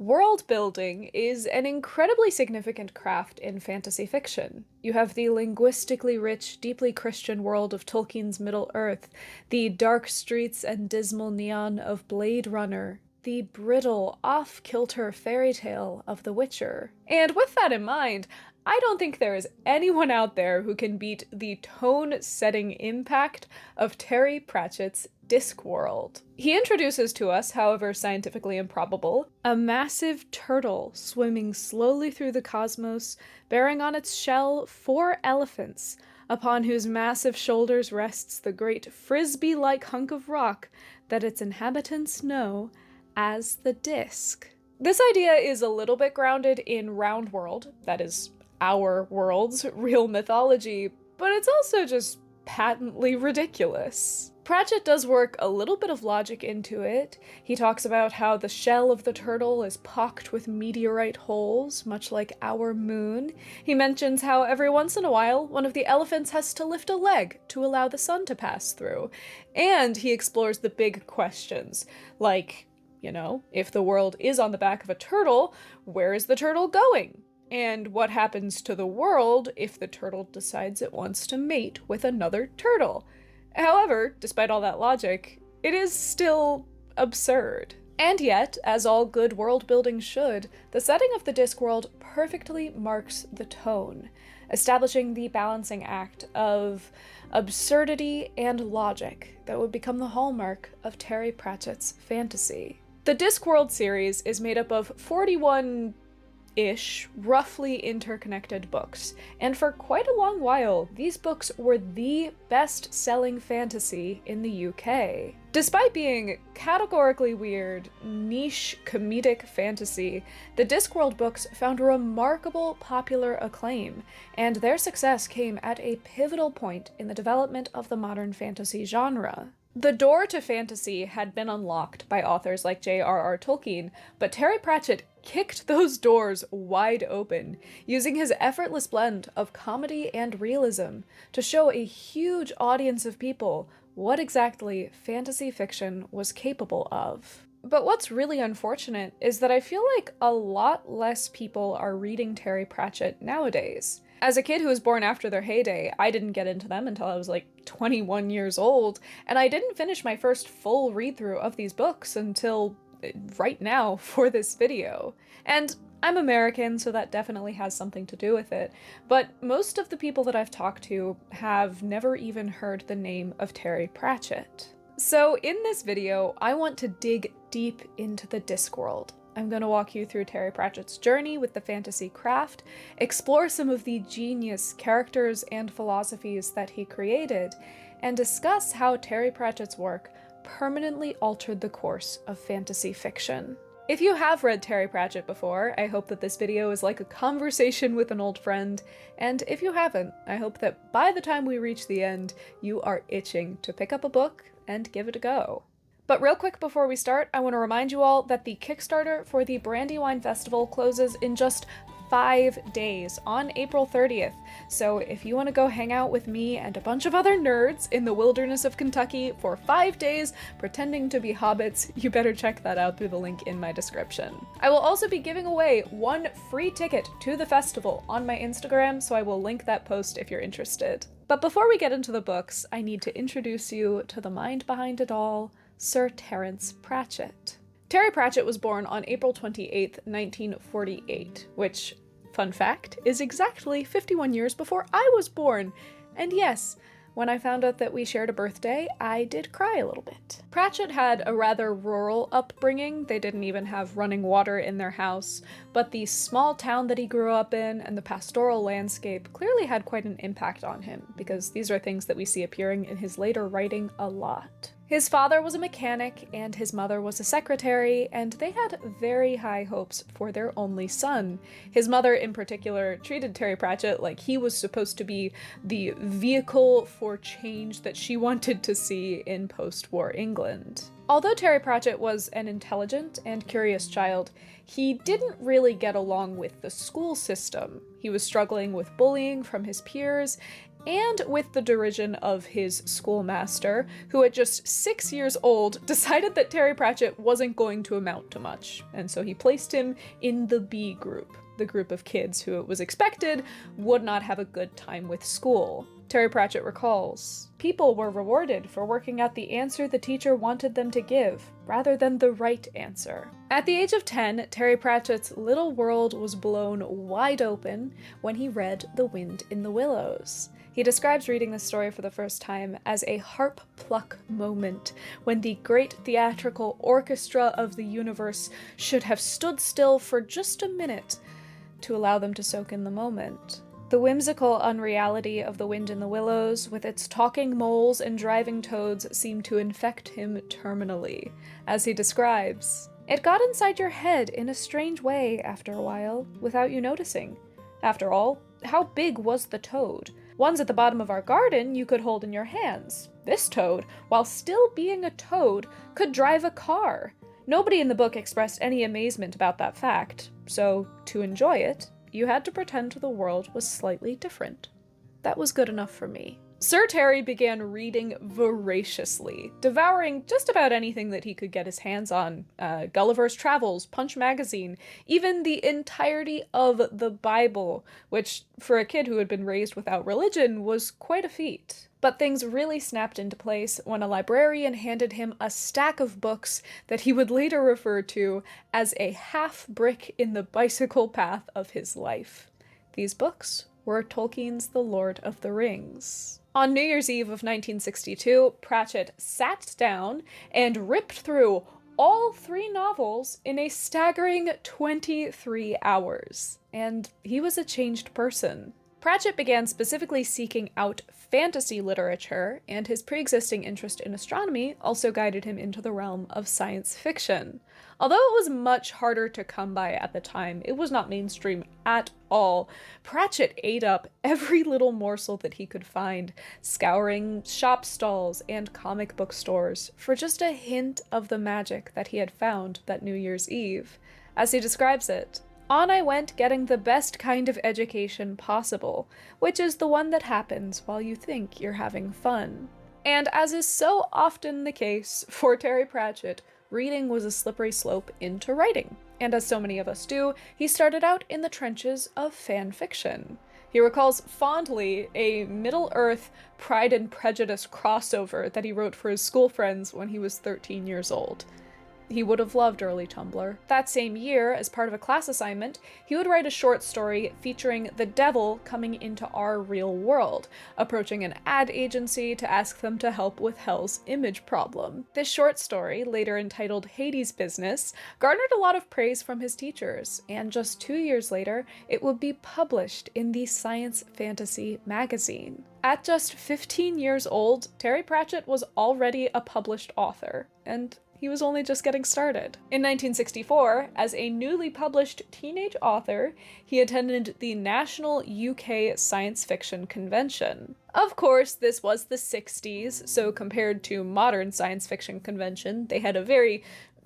World building is an incredibly significant craft in fantasy fiction. You have the linguistically rich, deeply Christian world of Tolkien's Middle-earth, the dark streets and dismal neon of Blade Runner, the brittle, off-kilter fairy tale of The Witcher. And with that in mind, I don't think there is anyone out there who can beat the tone-setting impact of Terry Pratchett's Discworld. He introduces to us, however scientifically improbable, a massive turtle swimming slowly through the cosmos, bearing on its shell 4 elephants, upon whose massive shoulders rests the great frisbee-like hunk of rock that its inhabitants know as the Disc. This idea is a little bit grounded in Round World, that is, our world's real mythology, but it's also just patently ridiculous. Pratchett does work a little bit of logic into it. He talks about how the shell of the turtle is pocked with meteorite holes, much like our moon. He mentions how every once in a while, one of the elephants has to lift a leg to allow the sun to pass through. And he explores the big questions, like, if the world is on the back of a turtle, where is the turtle going? And what happens to the world if the turtle decides it wants to mate with another turtle? However, despite all that logic, it is still absurd. And yet, as all good world building should, the setting of the Discworld perfectly marks the tone, establishing the balancing act of absurdity and logic that would become the hallmark of Terry Pratchett's fantasy. The Discworld series is made up of 41 roughly interconnected books, and for quite a long while, these books were the best-selling fantasy in the UK. Despite being categorically weird, niche comedic fantasy, the Discworld books found remarkable popular acclaim, and their success came at a pivotal point in the development of the modern fantasy genre. The door to fantasy had been unlocked by authors like J.R.R. Tolkien, but Terry Pratchett kicked those doors wide open, using his effortless blend of comedy and realism to show a huge audience of people what exactly fantasy fiction was capable of. But what's really unfortunate is that I feel like a lot less people are reading Terry Pratchett nowadays. As a kid who was born after their heyday, I didn't get into them until I was like 21 years old, and I didn't finish my first full read-through of these books until right now for this video. And I'm American, so that definitely has something to do with it, but most of the people that I've talked to have never even heard the name of Terry Pratchett. So in this video, I want to dig deep into the Discworld. I'm going to walk you through Terry Pratchett's journey with the fantasy craft, explore some of the genius characters and philosophies that he created, and discuss how Terry Pratchett's work permanently altered the course of fantasy fiction. If you have read Terry Pratchett before, I hope that this video is like a conversation with an old friend, and if you haven't, I hope that by the time we reach the end, you are itching to pick up a book and give it a go. But real quick before we start, I want to remind you all that the Kickstarter for the Brandywine Festival closes in just 5 days on April 30th. So if you want to go hang out with me and a bunch of other nerds in the wilderness of Kentucky for 5 days pretending to be hobbits, you better check that out through the link in my description. I will also be giving away 1 free ticket to the festival on my Instagram, so I will link that post if you're interested. But before we get into the books, I need to introduce you to the mind behind it all, Sir Terence Pratchett. Terry Pratchett was born on April 28, 1948, which, fun fact, is exactly 51 years before I was born. And yes, when I found out that we shared a birthday, I did cry a little bit. Pratchett had a rather rural upbringing. They didn't even have running water in their house, but the small town that he grew up in and the pastoral landscape clearly had quite an impact on him, because these are things that we see appearing in his later writing a lot. His father was a mechanic and his mother was a secretary, and they had very high hopes for their only son. His mother in particular treated Terry Pratchett like he was supposed to be the vehicle for change that she wanted to see in post-war England. Although Terry Pratchett was an intelligent and curious child, he didn't really get along with the school system. He was struggling with bullying from his peers and with the derision of his schoolmaster, who at just 6 years old decided that Terry Pratchett wasn't going to amount to much, and so he placed him in the B group, the group of kids who it was expected would not have a good time with school. Terry Pratchett recalls, "People were rewarded for working out the answer the teacher wanted them to give, rather than the right answer." At the age of 10, Terry Pratchett's little world was blown wide open when he read The Wind in the Willows. He describes reading this story for the first time as a harp pluck moment, when the great theatrical orchestra of the universe should have stood still for just a minute to allow them to soak in the moment. The whimsical unreality of The Wind in the Willows, with its talking moles and driving toads, seemed to infect him terminally. As he describes, "It got inside your head in a strange way after a while, without you noticing. After all, how big was the toad? Ones at the bottom of our garden you could hold in your hands. This toad, while still being a toad, could drive a car." Nobody in the book expressed any amazement about that fact, so to enjoy it, you had to pretend the world was slightly different. That was good enough for me. Sir Terry began reading voraciously, devouring just about anything that he could get his hands on. Gulliver's Travels, Punch Magazine, even the entirety of the Bible, which, for a kid who had been raised without religion, was quite a feat. But things really snapped into place when a librarian handed him a stack of books that he would later refer to as a half brick in the bicycle path of his life. These books were Tolkien's The Lord of the Rings. On New Year's Eve of 1962, Pratchett sat down and ripped through all 3 novels in a staggering 23 hours. And he was a changed person. Pratchett began specifically seeking out fantasy literature, and his pre-existing interest in astronomy also guided him into the realm of science fiction. Although it was much harder to come by at the time, it was not mainstream at all. Pratchett ate up every little morsel that he could find, scouring shop stalls and comic book stores for just a hint of the magic that he had found that New Year's Eve. As he describes it, "On I went getting the best kind of education possible, which is the one that happens while you think you're having fun." And as is so often the case for Terry Pratchett, reading was a slippery slope into writing. And as so many of us do, he started out in the trenches of fan fiction. He recalls fondly a Middle-earth Pride and Prejudice crossover that he wrote for his school friends when he was 13 years old. He would have loved early Tumblr. That same year, as part of a class assignment, he would write a short story featuring the devil coming into our real world, approaching an ad agency to ask them to help with Hell's image problem. This short story, later entitled Hades' Business, garnered a lot of praise from his teachers, and just 2 years later, it would be published in the Science Fantasy magazine. At just 15 years old, Terry Pratchett was already a published author, and he was only just getting started. In 1964, as a newly published teenage author, he attended the National UK Science Fiction Convention. Of course, this was the 60s, so compared to modern science fiction convention, they had a very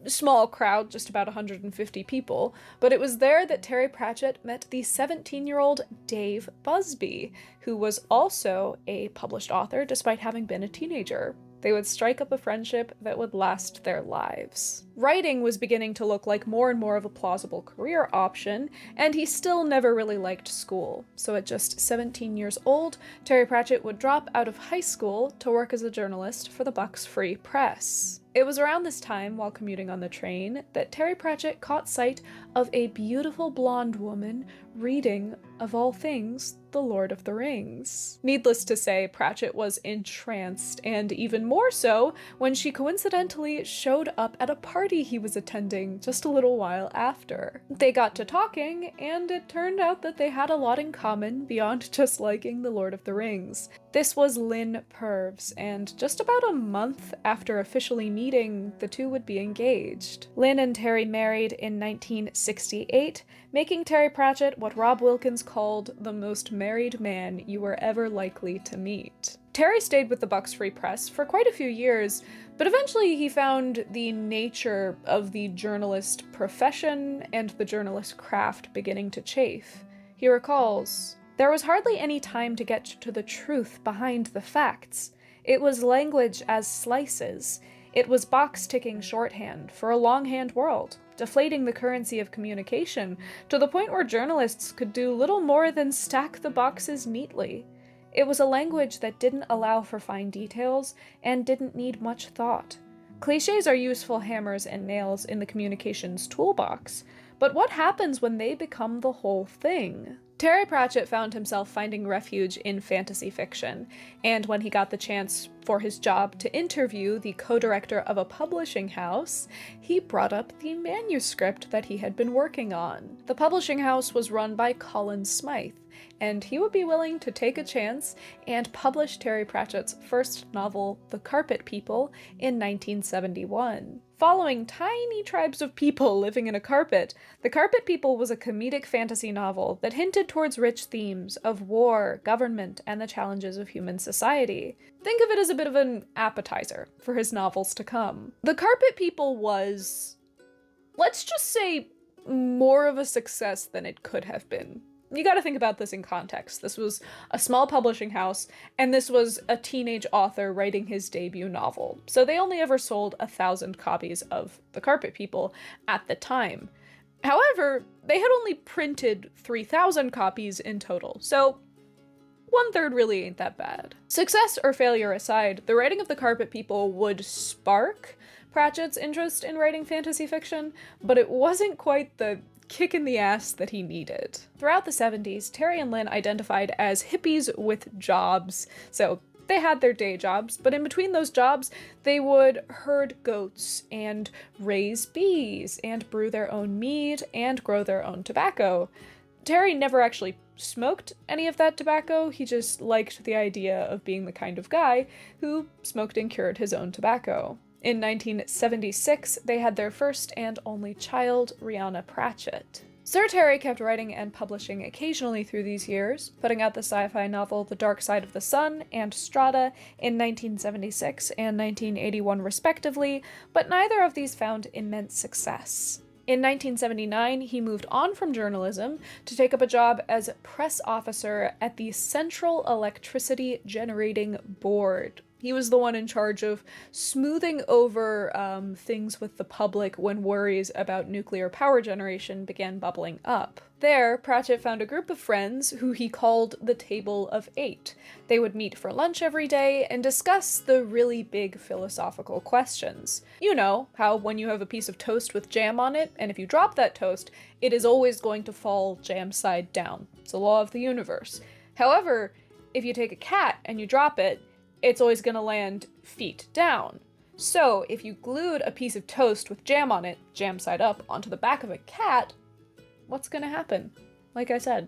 small crowd, just about 150 people, but it was there that Terry Pratchett met the 17-year-old Dave Busby, who was also a published author despite having been a teenager. They would strike up a friendship that would last their lives. Writing was beginning to look like more and more of a plausible career option, and he still never really liked school. So at just 17 years old, Terry Pratchett would drop out of high school to work as a journalist for the Bucks Free Press. It was around this time, while commuting on the train, that Terry Pratchett caught sight of a beautiful blonde woman reading, of all things, The Lord of the Rings. Needless to say, Pratchett was entranced, and even more so when she coincidentally showed up at a party he was attending just a little while after. They got to talking, and it turned out that they had a lot in common beyond just liking The Lord of the Rings. This was Lynn Purves, and just about a month after officially meeting, the two would be engaged. Lynn and Terry married in 1968, making Terry Pratchett what Rob Wilkins called the most married man you were ever likely to meet. Terry stayed with the Bucks Free Press for quite a few years, but eventually he found the nature of the journalist profession and the journalist craft beginning to chafe. He recalls, "There was hardly any time to get to the truth behind the facts. It was language as slices. It was box-ticking shorthand for a longhand world, deflating the currency of communication to the point where journalists could do little more than stack the boxes neatly. It was a language that didn't allow for fine details and didn't need much thought. Clichés are useful hammers and nails in the communications toolbox, but what happens when they become the whole thing?" Terry Pratchett found himself finding refuge in fantasy fiction, and when he got the chance for his job to interview the co-director of a publishing house, he brought up the manuscript that he had been working on. The publishing house was run by Colin Smythe, and he would be willing to take a chance and publish Terry Pratchett's first novel, The Carpet People, in 1971. Following tiny tribes of people living in a carpet, The Carpet People was a comedic fantasy novel that hinted towards rich themes of war, government, and the challenges of human society. Think of it as a bit of an appetizer for his novels to come. The Carpet People was, let's just say, more of a success than it could have been. You gotta think about this in context. This was a small publishing house, and this was a teenage author writing his debut novel. So they only ever sold 1,000 copies of The Carpet People at the time. However, they had only printed 3,000 copies in total, so 1/3 really ain't that bad. Success or failure aside, the writing of The Carpet People would spark Pratchett's interest in writing fantasy fiction, but it wasn't quite the kick in the ass that he needed. Throughout the 70s, Terry and Lynn identified as hippies with jobs, so they had their day jobs, but in between those jobs, they would herd goats and raise bees and brew their own mead and grow their own tobacco. Terry never actually smoked any of that tobacco, he just liked the idea of being the kind of guy who smoked and cured his own tobacco. In 1976, they had their first and only child, Rihanna Pratchett. Sir Terry kept writing and publishing occasionally through these years, putting out the sci-fi novel The Dark Side of the Sun and Strata in 1976 and 1981 respectively, but neither of these found immense success. In 1979, he moved on from journalism to take up a job as press officer at the Central Electricity Generating Board. He was the one in charge of smoothing over things with the public when worries about nuclear power generation began bubbling up. There, Pratchett found a group of friends who he called the Table of Eight. They would meet for lunch every day and discuss the really big philosophical questions. You know, how when you have a piece of toast with jam on it, and if you drop that toast, it is always going to fall jam side down. It's a law of the universe. However, if you take a cat and you drop it, it's always gonna land feet down. So if you glued a piece of toast with jam on it, jam side up, onto the back of a cat, what's gonna happen? Like I said,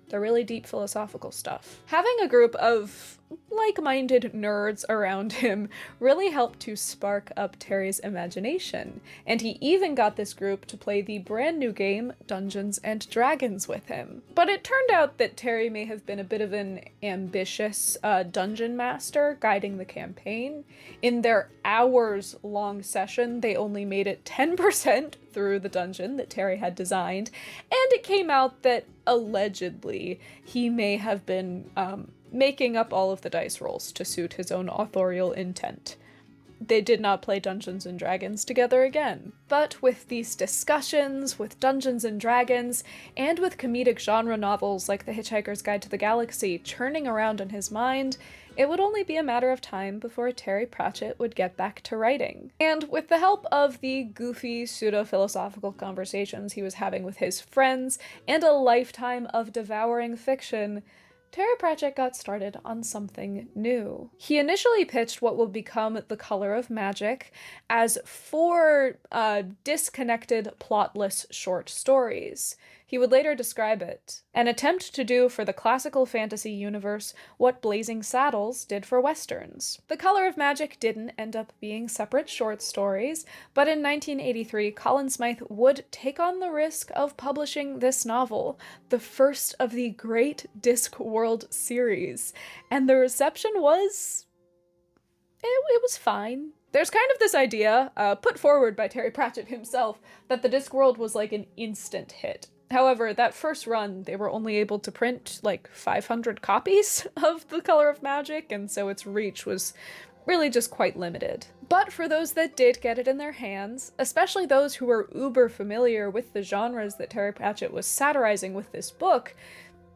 the really deep philosophical stuff. Having a group of like-minded nerds around him really helped to spark up Terry's imagination, and he even got this group to play the brand new game Dungeons and Dragons with him. But it turned out that Terry may have been a bit of an ambitious dungeon master guiding the campaign. In their hours-long session, they only made it 10% through the dungeon that Terry had designed, and it came out that allegedly he may have been making up all of the dice rolls to suit his own authorial intent. They did not play Dungeons and Dragons together again. But with these discussions, with Dungeons and Dragons, and with comedic genre novels like The Hitchhiker's Guide to the Galaxy churning around in his mind, it would only be a matter of time before Terry Pratchett would get back to writing. And with the help of the goofy, pseudo-philosophical conversations he was having with his friends, and a lifetime of devouring fiction, Terry Pratchett got started on something new. He initially pitched what would become The Color of Magic as 4 disconnected, plotless short stories. He would later describe it, an attempt to do for the classical fantasy universe what Blazing Saddles did for westerns. The Color of Magic didn't end up being separate short stories, but in 1983, Colin Smythe would take on the risk of publishing this novel, the first of the great Discworld series, and the reception was... it was fine. There's kind of this idea, put forward by Terry Pratchett himself, that the Discworld was like an instant hit. However, that first run, they were only able to print like 500 copies of The Color of Magic, and so its reach was really just quite limited. But for those that did get it in their hands, especially those who were uber familiar with the genres that Terry Pratchett was satirizing with this book,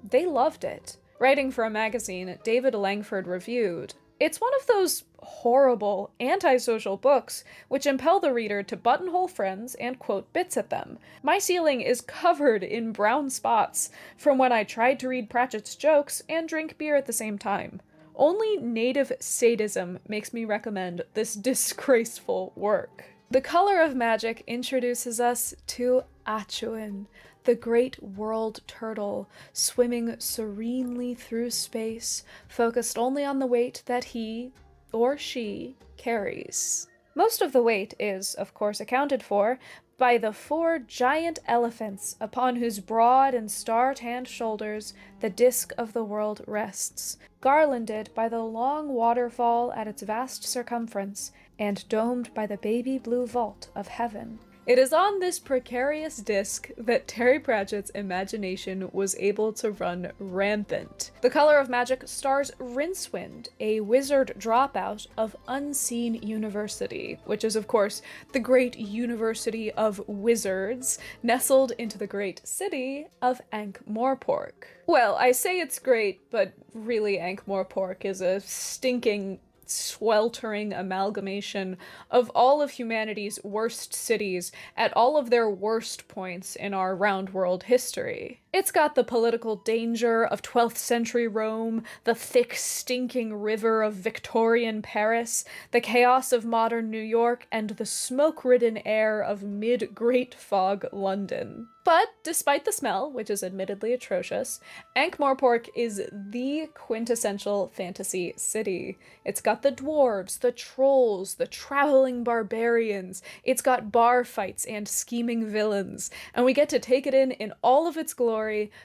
they loved it. Writing for a magazine, David Langford reviewed, "It's one of those horrible, antisocial books which impel the reader to buttonhole friends and quote bits at them. My ceiling is covered in brown spots from when I tried to read Pratchett's jokes and drink beer at the same time. Only native sadism makes me recommend this disgraceful work." The Color of Magic introduces us to Atuin, the great world turtle, swimming serenely through space, focused only on the weight that he, or she, carries. Most of the weight is, of course, accounted for by the 4 giant elephants upon whose broad and star-tanned shoulders the disk of the world rests, garlanded by the long waterfall at its vast circumference, and domed by the baby blue vault of heaven. It is on this precarious disc that Terry Pratchett's imagination was able to run rampant. The Color of Magic stars Rincewind, a wizard dropout of Unseen University, which is, of course, the great university of wizards, nestled into the great city of Ankh-Morpork. Well, I say it's great, but really Ankh-Morpork is a stinking, sweltering amalgamation of all of humanity's worst cities at all of their worst points in our round world history. It's got the political danger of 12th century Rome, the thick, stinking river of Victorian Paris, the chaos of modern New York, and the smoke-ridden air of mid-Great Fog London. But despite the smell, which is admittedly atrocious, Ankh-Morpork is the quintessential fantasy city. It's got the dwarves, the trolls, the traveling barbarians, it's got bar fights and scheming villains, and we get to take it in all of its glory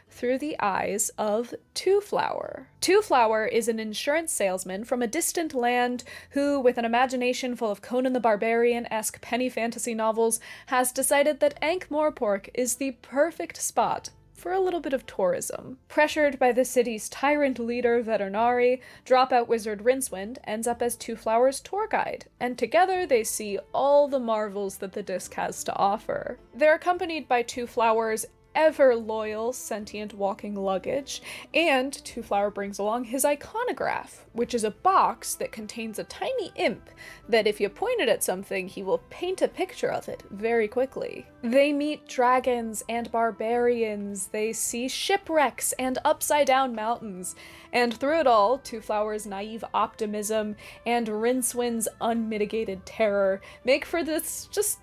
through the eyes of Two Flower. Two Flower is an insurance salesman from a distant land who, with an imagination full of Conan the Barbarian-esque penny fantasy novels, has decided that Ankh-Morpork is the perfect spot for a little bit of tourism. Pressured by the city's tyrant leader, Veterinari, dropout wizard Rincewind ends up as Two Flower's tour guide, and together they see all the marvels that the disc has to offer. They're accompanied by Two Flower's ever-loyal sentient walking luggage, and Two Flower brings along his iconograph, which is a box that contains a tiny imp that if you point it at something, he will paint a picture of it very quickly. They meet dragons and barbarians, they see shipwrecks and upside-down mountains, and through it all, Two Flower's naive optimism and Rincewind's unmitigated terror make for this just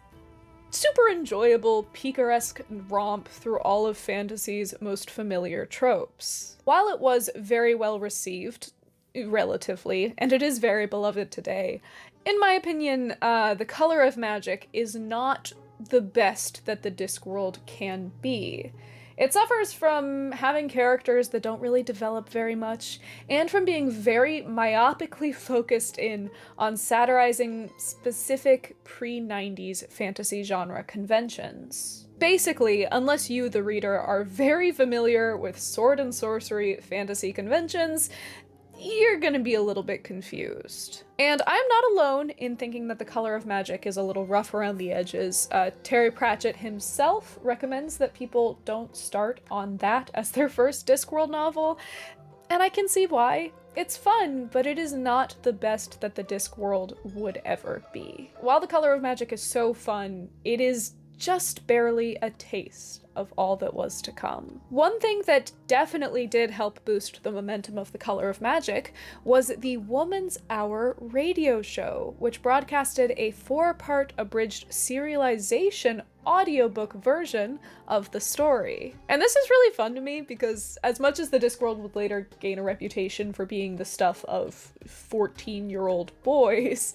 super enjoyable, picaresque romp through all of fantasy's most familiar tropes. While it was very well received, relatively, and it is very beloved today, in my opinion, The Color of Magic is not the best that the Discworld can be. It suffers from having characters that don't really develop very much, and from being very myopically focused in on satirizing specific pre-90s fantasy genre conventions. Basically, unless you, the reader, are very familiar with sword and sorcery fantasy conventions, you're gonna be a little bit confused. And I'm not alone in thinking that The Color of Magic is a little rough around the edges. Terry Pratchett himself recommends that people don't start on that as their first Discworld novel, and I can see why. It's fun, but it is not the best that the Discworld would ever be. While The Color of Magic is so fun, it is just barely a taste of all that was to come. One thing that definitely did help boost the momentum of The Color of Magic was the Woman's Hour radio show, which broadcasted a 4-part abridged serialization audiobook version of the story. And this is really fun to me because as much as the Discworld would later gain a reputation for being the stuff of 14-year-old boys,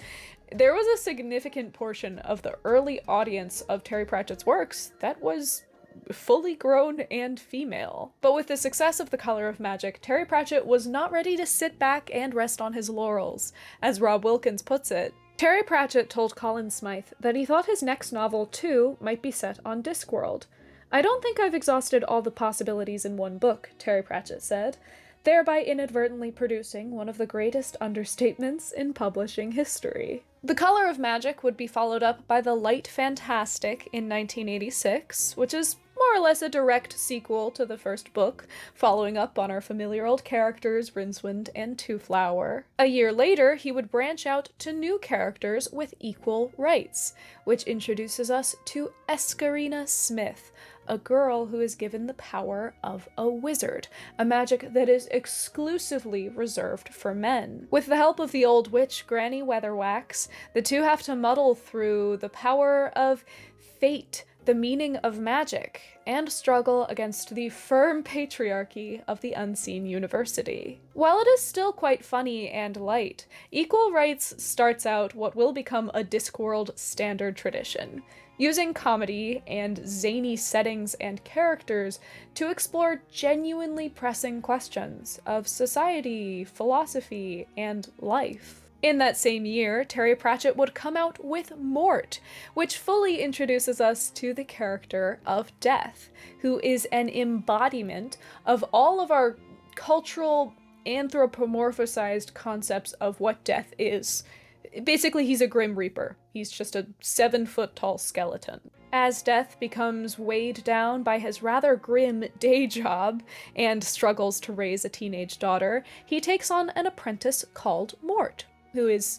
there was a significant portion of the early audience of Terry Pratchett's works that was fully grown and female. But with the success of The Color of Magic, Terry Pratchett was not ready to sit back and rest on his laurels. As Rob Wilkins puts it, Terry Pratchett told Colin Smythe that he thought his next novel, too, might be set on Discworld. "I don't think I've exhausted all the possibilities in one book," Terry Pratchett said, thereby inadvertently producing one of the greatest understatements in publishing history. The Color of Magic would be followed up by The Light Fantastic in 1986, which is more or less a direct sequel to the first book, following up on our familiar old characters Rincewind and Twoflower. A year later, he would branch out to new characters with equal rights, which introduces us to Escarina Smith, a girl who is given the power of a wizard, a magic that is exclusively reserved for men. With the help of the old witch Granny Weatherwax, the two have to muddle through the power of fate, the meaning of magic, and struggle against the firm patriarchy of the Unseen University. While it is still quite funny and light, Equal Rights starts out what will become a Discworld standard tradition, using comedy and zany settings and characters to explore genuinely pressing questions of society, philosophy, and life. In that same year, Terry Pratchett would come out with Mort, which fully introduces us to the character of Death, who is an embodiment of all of our cultural anthropomorphized concepts of what death is. Basically, he's a Grim Reaper. He's just a 7-foot-tall skeleton. As Death becomes weighed down by his rather grim day job and struggles to raise a teenage daughter, he takes on an apprentice called Mort, who is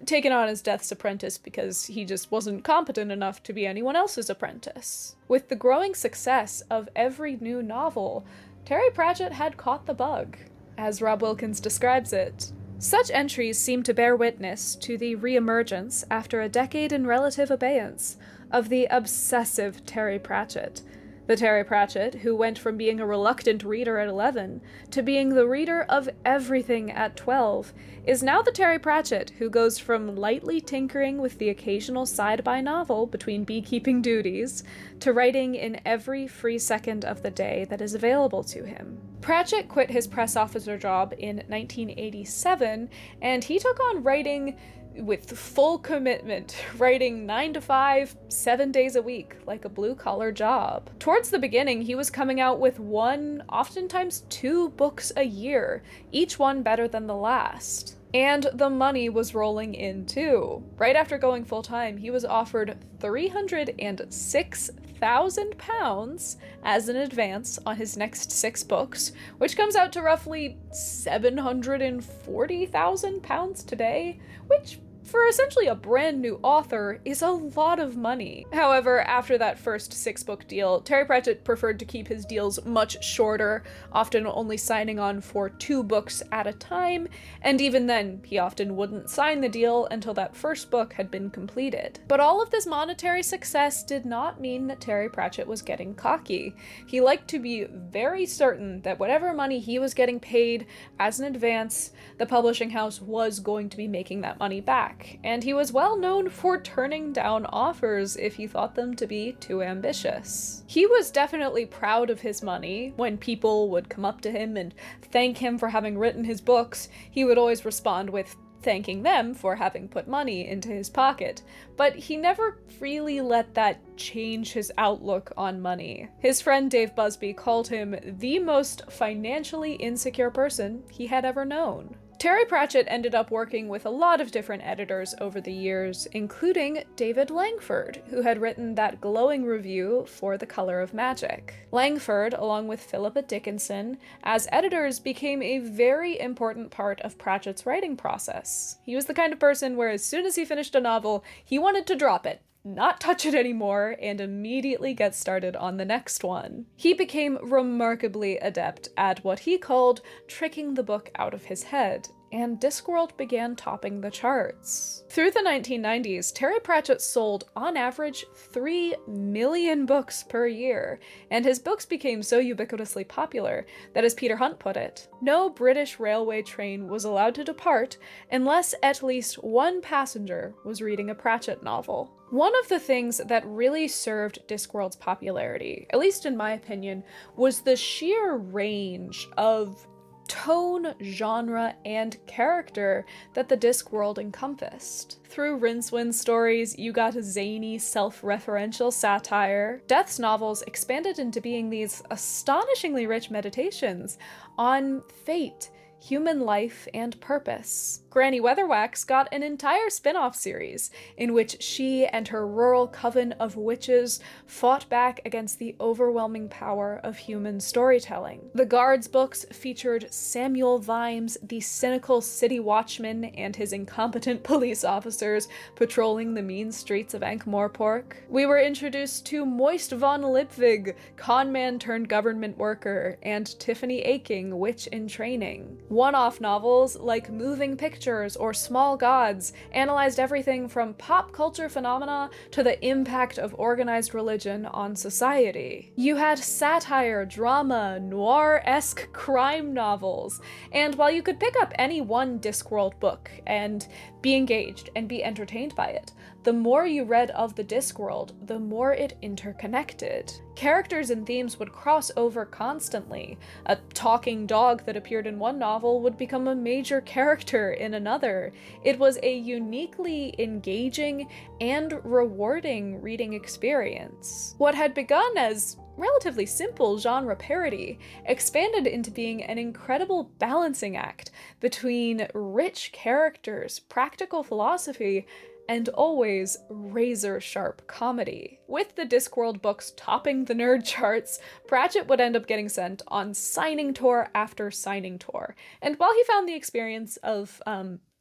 taken on as Death's apprentice because he just wasn't competent enough to be anyone else's apprentice. With the growing success of every new novel, Terry Pratchett had caught the bug, as Rob Wilkins describes it. Such entries seem to bear witness to the reemergence, after a decade in relative abeyance, of the obsessive Terry Pratchett. The Terry Pratchett who went from being a reluctant reader at 11 to being the reader of everything at 12 is now the Terry Pratchett who goes from lightly tinkering with the occasional side-by novel between beekeeping duties to writing in every free second of the day that is available to him. Pratchett quit his press officer job in 1987, and he took on writing with full commitment, writing 9 to 5, 7 days a week, like a blue-collar job. Towards the beginning, he was coming out with 1, oftentimes 2 books a year, each one better than the last. And the money was rolling in too. Right after going full-time, he was offered £306,000 as an advance on his next 6 books, which comes out to roughly £740,000 today, which for essentially a brand new author is a lot of money. However, after that first 6-book deal, Terry Pratchett preferred to keep his deals much shorter, often only signing on for 2 books at a time, and even then, he often wouldn't sign the deal until that first book had been completed. But all of this monetary success did not mean that Terry Pratchett was getting cocky. He liked to be very certain that whatever money he was getting paid as an advance, the publishing house was going to be making that money back. And he was well known for turning down offers if he thought them to be too ambitious. He was definitely proud of his money. When people would come up to him and thank him for having written his books, he would always respond with thanking them for having put money into his pocket, but he never really let that change his outlook on money. His friend Dave Busby called him the most financially insecure person he had ever known. Terry Pratchett ended up working with a lot of different editors over the years, including David Langford, who had written that glowing review for The Color of Magic. Langford, along with Philippa Dickinson, as editors became a very important part of Pratchett's writing process. He was the kind of person where as soon as he finished a novel, he wanted to drop it, not touch it anymore, and immediately get started on the next one. He became remarkably adept at what he called tricking the book out of his head, and Discworld began topping the charts. Through the 1990s, Terry Pratchett sold, on average, 3 million books per year, and his books became so ubiquitously popular that, as Peter Hunt put it, no British railway train was allowed to depart unless at least one passenger was reading a Pratchett novel. One of the things that really served Discworld's popularity, at least in my opinion, was the sheer range of tone, genre, and character that the Discworld encompassed. Through Rincewind stories, you got a zany, self-referential satire. Death's novels expanded into being these astonishingly rich meditations on fate, human life, and purpose. Granny Weatherwax got an entire spin-off series in which she and her rural coven of witches fought back against the overwhelming power of human storytelling. The Guards books featured Samuel Vimes, the cynical city watchman, and his incompetent police officers patrolling the mean streets of Ankh-Morpork. We were introduced to Moist von Lipwig, conman turned government worker, and Tiffany Aching, witch in training. One-off novels like Moving Pictures or Small Gods analyzed everything from pop culture phenomena to the impact of organized religion on society. You had satire, drama, noir-esque crime novels, and while you could pick up any one Discworld book and be engaged and be entertained by it, the more you read of the Discworld, the more it interconnected. Characters and themes would cross over constantly. A talking dog that appeared in one novel would become a major character in another. It was a uniquely engaging and rewarding reading experience. What had begun as relatively simple genre parody expanded into being an incredible balancing act between rich characters, practical philosophy, and always razor-sharp comedy. With the Discworld books topping the nerd charts, Pratchett would end up getting sent on signing tour after signing tour. And while he found the experience of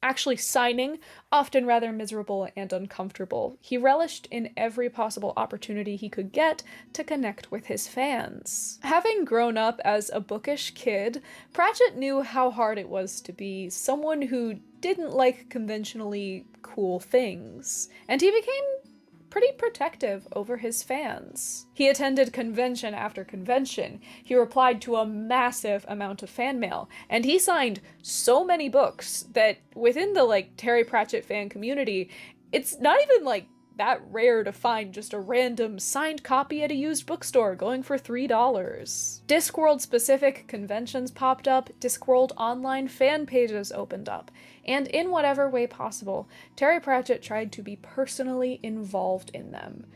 actually signing often rather miserable and uncomfortable, he relished in every possible opportunity he could get to connect with his fans. Having grown up as a bookish kid, Pratchett knew how hard it was to be someone who didn't like conventionally cool things, and he became pretty protective over his fans. He attended convention after convention, he replied to a massive amount of fan mail, and he signed so many books that within the Terry Pratchett fan community, it's not even that rare to find just a random signed copy at a used bookstore going for $3. Discworld-specific conventions popped up, Discworld online fan pages opened up, and in whatever way possible, Terry Pratchett tried to be personally involved in them.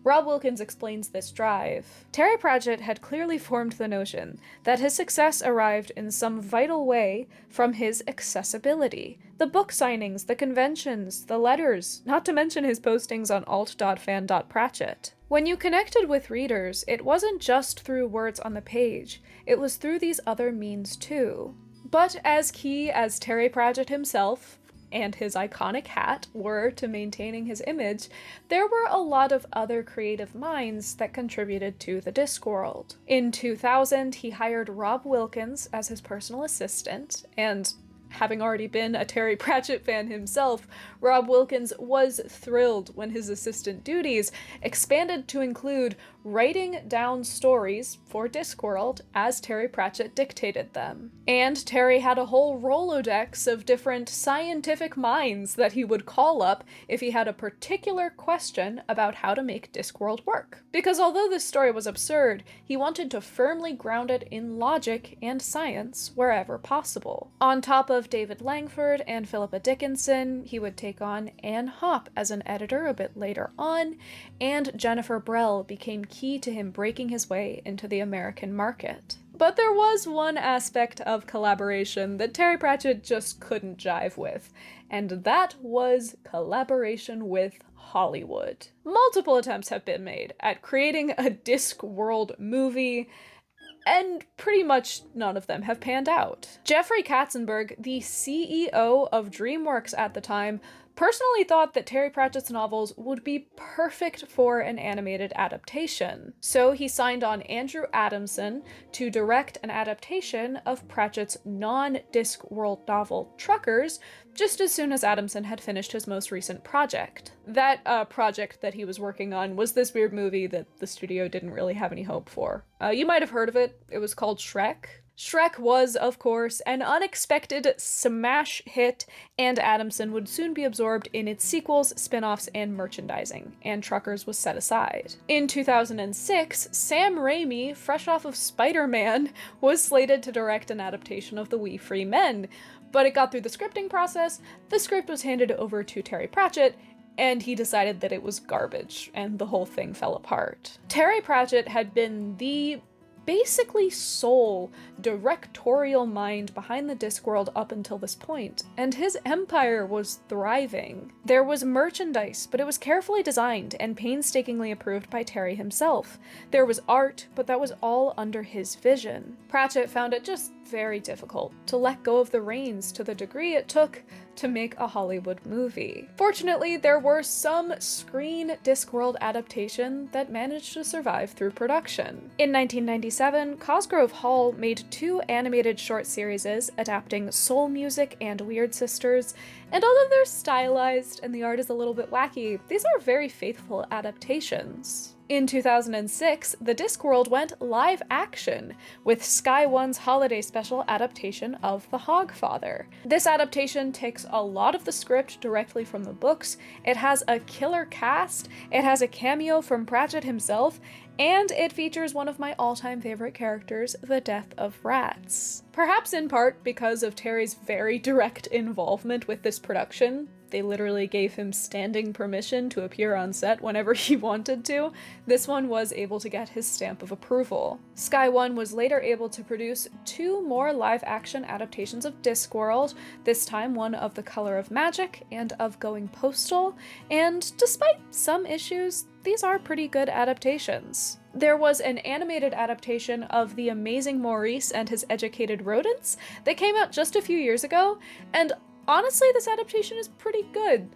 Rob Wilkins explains this drive. Terry Pratchett had clearly formed the notion that his success arrived in some vital way from his accessibility. The book signings, the conventions, the letters, not to mention his postings on alt.fan.pratchett. When you connected with readers, it wasn't just through words on the page, it was through these other means too. But as key as Terry Pratchett himself and his iconic hat were to maintaining his image, there were a lot of other creative minds that contributed to the Discworld. In 2000, he hired Rob Wilkins as his personal assistant, and having already been a Terry Pratchett fan himself, Rob Wilkins was thrilled when his assistant duties expanded to include writing down stories for Discworld as Terry Pratchett dictated them. And Terry had a whole Rolodex of different scientific minds that he would call up if he had a particular question about how to make Discworld work. Because although this story was absurd, he wanted to firmly ground it in logic and science wherever possible. On top of David Langford and Philippa Dickinson, he would take on Anne Hopp as an editor a bit later on, and Jennifer Brell became key to him breaking his way into the American market. But there was one aspect of collaboration that Terry Pratchett just couldn't jive with, and that was collaboration with Hollywood. Multiple attempts have been made at creating a Discworld movie, and pretty much none of them have panned out. Jeffrey Katzenberg, the CEO of DreamWorks at the time, personally thought that Terry Pratchett's novels would be perfect for an animated adaptation. So he signed on Andrew Adamson to direct an adaptation of Pratchett's non-Discworld novel Truckers, just as soon as Adamson had finished his most recent project. That project that he was working on was this weird movie that the studio didn't really have any hope for. You might have heard of it. It was called Shrek. Shrek was, of course, an unexpected smash hit, and Adamson would soon be absorbed in its sequels, spin-offs, and merchandising, and Truckers was set aside. In 2006, Sam Raimi, fresh off of Spider-Man, was slated to direct an adaptation of The We Free Men, but it got through the scripting process, the script was handed over to Terry Pratchett, and he decided that it was garbage, and the whole thing fell apart. Terry Pratchett had been the basically sole directorial mind behind the Discworld up until this point, and his empire was thriving. There was merchandise, but it was carefully designed and painstakingly approved by Terry himself. There was art, but that was all under his vision. Pratchett found it just very difficult to let go of the reins to the degree it took to make a Hollywood movie. Fortunately, there were some screen Discworld adaptation that managed to survive through production. In 1997, Cosgrove Hall made 2 animated short series adapting Soul Music and Weird Sisters, and although they're stylized and the art is a little bit wacky, these are very faithful adaptations. In 2006, the Discworld went live action with Sky One's holiday special adaptation of The Hogfather. This adaptation takes a lot of the script directly from the books, it has a killer cast, it has a cameo from Pratchett himself, and it features one of my all-time favorite characters, the Death of Rats. Perhaps in part because of Terry's very direct involvement with this production, they literally gave him standing permission to appear on set whenever he wanted to, this one was able to get his stamp of approval. Sky One was later able to produce 2 more live-action adaptations of Discworld, this time one of The Color of Magic and of Going Postal, and despite some issues, these are pretty good adaptations. There was an animated adaptation of The Amazing Maurice and His Educated Rodents that came out just a few years ago, and honestly, this adaptation is pretty good.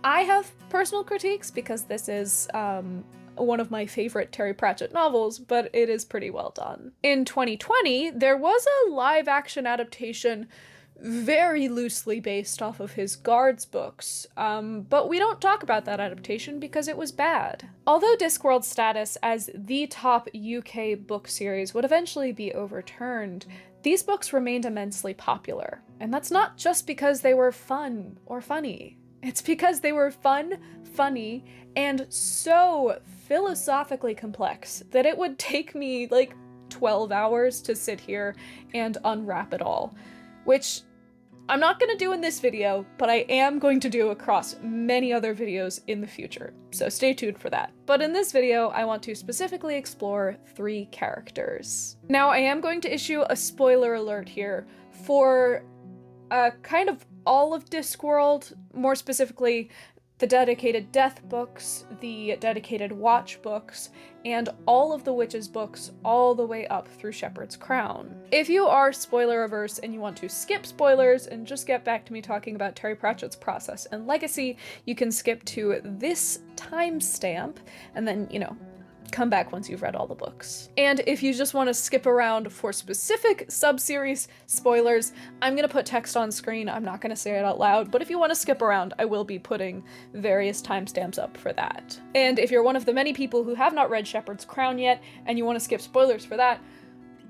I have personal critiques because this is one of my favorite Terry Pratchett novels, but it is pretty well done. In 2020, there was a live-action adaptation very loosely based off of his Guards books, but we don't talk about that adaptation because it was bad. Although Discworld's status as the top UK book series would eventually be overturned, these books remained immensely popular, and that's not just because they were fun or funny. It's because they were fun, funny, and so philosophically complex that it would take me like 12 hours to sit here and unwrap it all, which I'm not going to do in this video, but I am going to do across many other videos in the future, so stay tuned for that. But in this video, I want to specifically explore 3 characters. Now, I am going to issue a spoiler alert here for kind of all of Discworld, more specifically the dedicated Death books, the dedicated Watch books, and all of the Witches books all the way up through Shepherd's Crown. If you are spoiler averse and you want to skip spoilers and just get back to me talking about Terry Pratchett's process and legacy, you can skip to this timestamp and then, come back once you've read all the books. And if you just want to skip around for specific sub-series spoilers, I'm going to put text on screen. I'm not going to say it out loud, but if you want to skip around, I will be putting various timestamps up for that. And if you're one of the many people who have not read Shepherd's Crown yet, and you want to skip spoilers for that,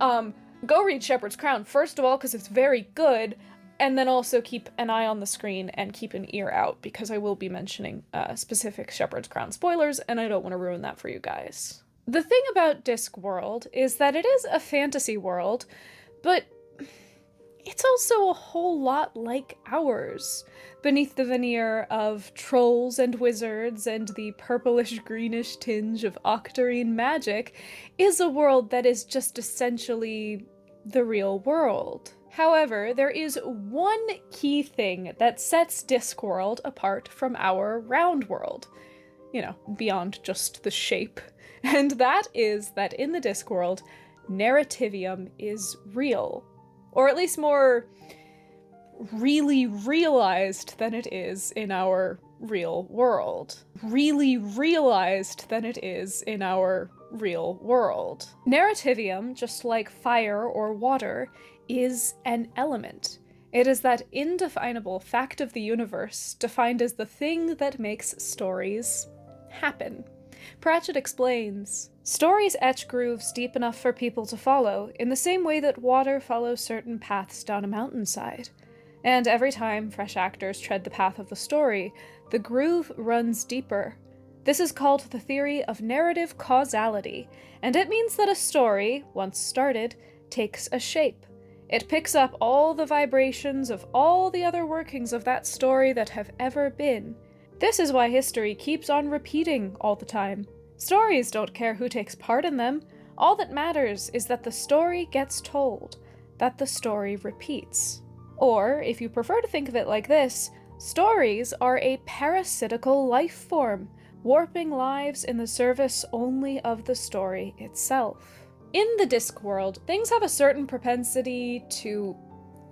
go read Shepherd's Crown, first of all, because it's very good, and then also keep an eye on the screen and keep an ear out, because I will be mentioning specific Shepherd's Crown spoilers, and I don't want to ruin that for you guys. The thing about Discworld is that it is a fantasy world, but it's also a whole lot like ours. Beneath the veneer of trolls and wizards and the purplish-greenish tinge of octarine magic is a world that is just essentially the real world. However, there is one key thing that sets Discworld apart from our round world, beyond just the shape, and that is that in the Discworld, Narrativium is real, or at least more really realized than it is in our real world. Really realized than it is in our real world. Narrativium, just like fire or water, is an element. It is that indefinable fact of the universe defined as the thing that makes stories happen. Pratchett explains, "Stories etch grooves deep enough for people to follow, in the same way that water follows certain paths down a mountainside. And every time fresh actors tread the path of the story, the groove runs deeper. This is called the theory of narrative causality, and it means that a story, once started, takes a shape. It picks up all the vibrations of all the other workings of that story that have ever been. This is why history keeps on repeating all the time. Stories don't care who takes part in them. All that matters is that the story gets told, that the story repeats." Or, if you prefer to think of it like this, stories are a parasitical life form, warping lives in the service only of the story itself. In the Discworld, things have a certain propensity to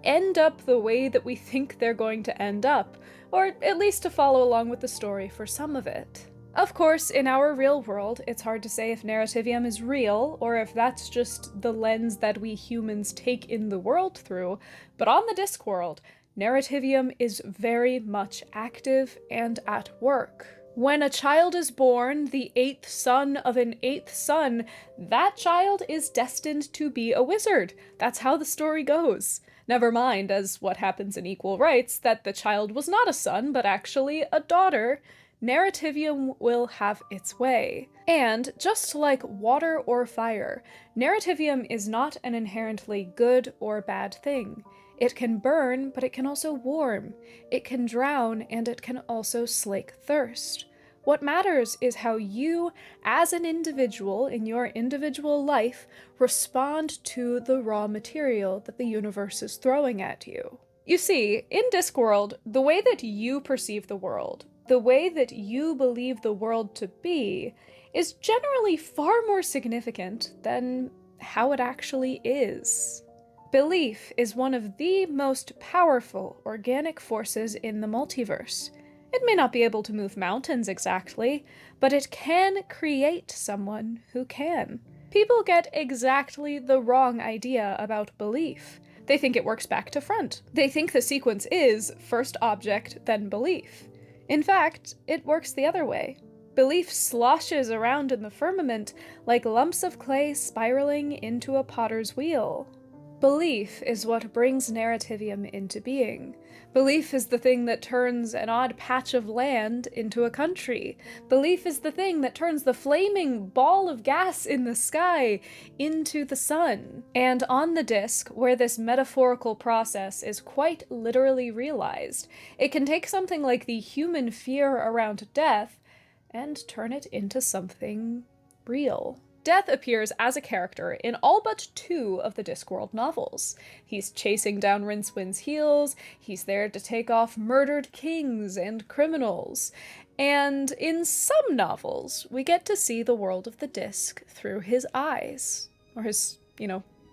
end up the way that we think they're going to end up, or at least to follow along with the story for some of it. Of course, in our real world, it's hard to say if Narrativium is real, or if that's just the lens that we humans take in the world through, but on the Discworld, Narrativium is very much active and at work. When a child is born, the 8th son of an 8th son, that child is destined to be a wizard. That's how the story goes. Never mind, as what happens in Equal Rights, that the child was not a son, but actually a daughter. Narrativium will have its way. And, just like water or fire, Narrativium is not an inherently good or bad thing. It can burn, but it can also warm. It can drown, and it can also slake thirst. What matters is how you, as an individual in your individual life, respond to the raw material that the universe is throwing at you. You see, in Discworld, the way that you perceive the world, the way that you believe the world to be, is generally far more significant than how it actually is. Belief is one of the most powerful organic forces in the multiverse. It may not be able to move mountains exactly, but it can create someone who can. People get exactly the wrong idea about belief. They think it works back to front. They think the sequence is first object, then belief. In fact, it works the other way. Belief sloshes around in the firmament like lumps of clay spiraling into a potter's wheel. Belief is what brings Narrativium into being. Belief is the thing that turns an odd patch of land into a country. Belief is the thing that turns the flaming ball of gas in the sky into the sun. And on the disc, where this metaphorical process is quite literally realized, it can take something like the human fear around death and turn it into something real. Death appears as a character in all but 2 of the Discworld novels. He's chasing down Rincewind's heels, he's there to take off murdered kings and criminals, and in some novels, we get to see the world of the disc through his eyes, or his,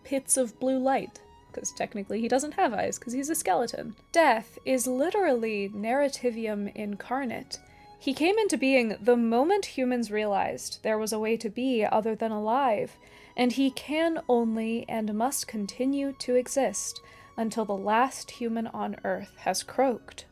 pits of blue light, because technically he doesn't have eyes because he's a skeleton. Death is literally Narrativium incarnate. He came into being the moment humans realized there was a way to be other than alive, and he can only and must continue to exist until the last human on Earth has croaked.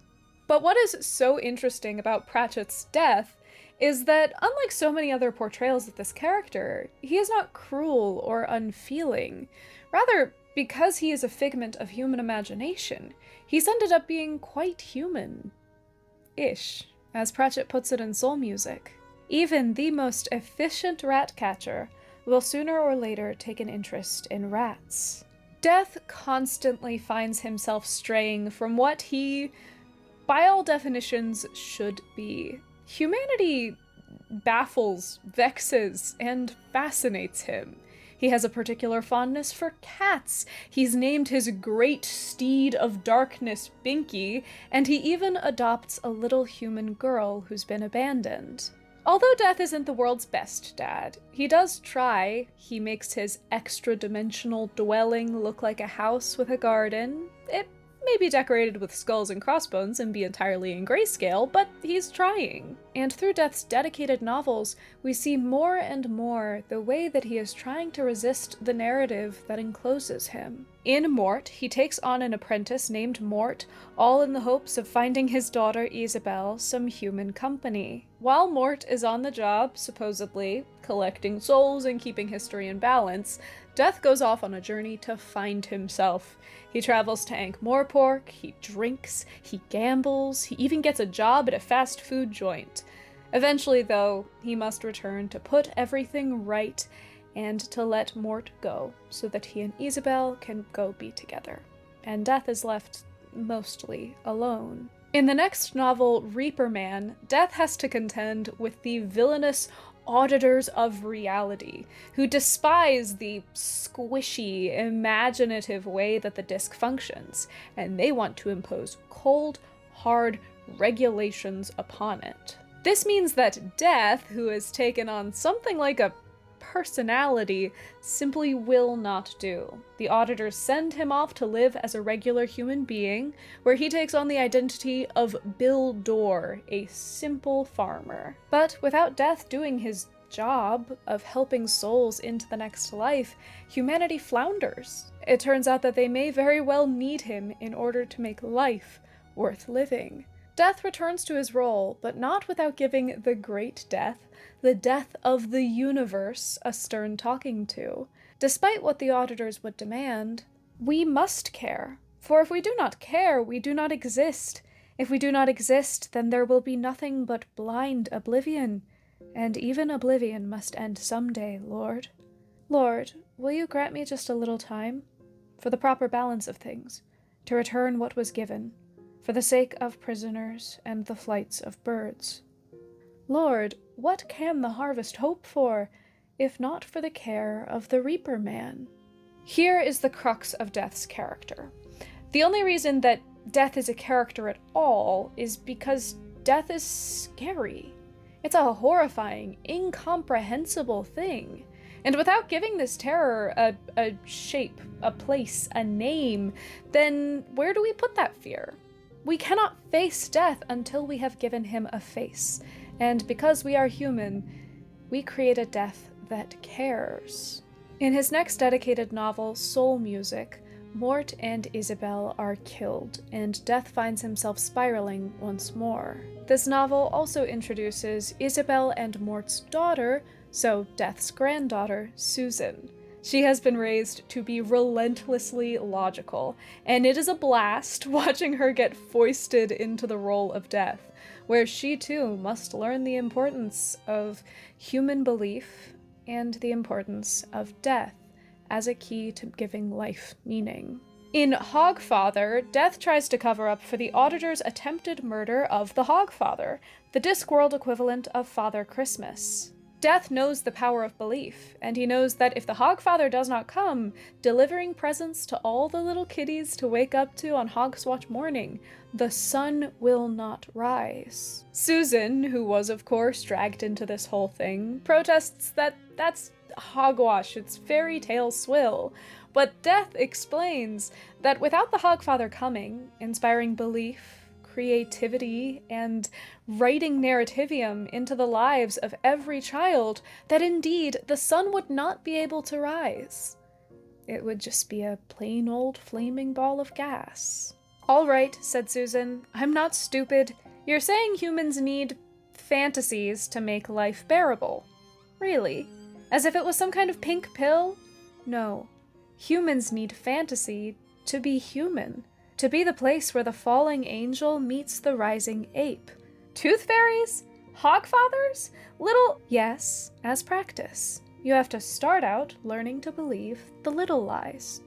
But what is so interesting about Pratchett's death is that, unlike so many other portrayals of this character, he is not cruel or unfeeling. Rather, because he is a figment of human imagination, he's ended up being quite human-ish. As Pratchett puts it in Soul Music, even the most efficient rat catcher will sooner or later take an interest in rats. Death constantly finds himself straying from what he, by all definitions, should be. Humanity baffles, vexes, and fascinates him. He has a particular fondness for cats. He's named his great steed of darkness Binky, and he even adopts a little human girl who's been abandoned. Although Death isn't the world's best dad, he does try. He makes his extra-dimensional dwelling look like a house with a garden. It may be decorated with skulls and crossbones and be entirely in grayscale, but he's trying. And through Death's dedicated novels, we see more and more the way that he is trying to resist the narrative that encloses him. In Mort, he takes on an apprentice named Mort, all in the hopes of finding his daughter Isabel some human company. While Mort is on the job, supposedly, collecting souls and keeping history in balance, Death goes off on a journey to find himself. He travels to Ankh-Morpork, he drinks, he gambles, he even gets a job at a fast food joint. Eventually, though, he must return to put everything right and to let Mort go, so that he and Isabel can go be together. And Death is left mostly alone. In the next novel, Reaper Man, Death has to contend with the villainous auditors of reality, who despise the squishy, imaginative way that the disc functions, and they want to impose cold, hard regulations upon it. This means that Death, who has taken on something like a personality, simply will not do. The auditors send him off to live as a regular human being, where he takes on the identity of Bill Dorr, a simple farmer. But without Death doing his job of helping souls into the next life, humanity flounders. It turns out that they may very well need him in order to make life worth living. Death returns to his role, but not without giving the Great Death, the death of the universe, a stern talking to. Despite what the auditors would demand, we must care. For if we do not care, we do not exist. If we do not exist, then there will be nothing but blind oblivion. And even oblivion must end someday, Lord. Lord, will you grant me just a little time? For the proper balance of things, to return what was given, for the sake of prisoners and the flights of birds. Lord, what can the harvest hope for, if not for the care of the Reaper Man? Here is the crux of Death's character. The only reason that Death is a character at all is because Death is scary. It's a horrifying, incomprehensible thing. And without giving this terror a shape, a place, a name, then where do we put that fear? We cannot face death until we have given him a face. And because we are human, we create a death that cares. In his next dedicated novel, Soul Music, Mort and Isabel are killed, and Death finds himself spiraling once more. This novel also introduces Isabel and Mort's daughter, so Death's granddaughter, Susan. She has been raised to be relentlessly logical, and it is a blast watching her get foisted into the role of Death, where she too must learn the importance of human belief and the importance of death as a key to giving life meaning. In Hogfather, Death tries to cover up for the Auditor's attempted murder of the Hogfather, the Discworld equivalent of Father Christmas. Death knows the power of belief, and he knows that if the Hogfather does not come, delivering presents to all the little kiddies to wake up to on Hogswatch morning, the sun will not rise. Susan, who was of course dragged into this whole thing, protests that that's hogwash, it's fairy tale swill. But Death explains that without the Hogfather coming, inspiring belief, creativity, and writing Narrativium into the lives of every child, that indeed the sun would not be able to rise. It would just be a plain old flaming ball of gas. All right, said Susan, I'm not stupid. You're saying humans need fantasies to make life bearable. Really? As if it was some kind of pink pill? No. Humans need fantasy to be human. To be the place where the falling angel meets the rising ape. Tooth fairies? Hogfathers? Yes, as practice. You have to start out learning to believe the little lies.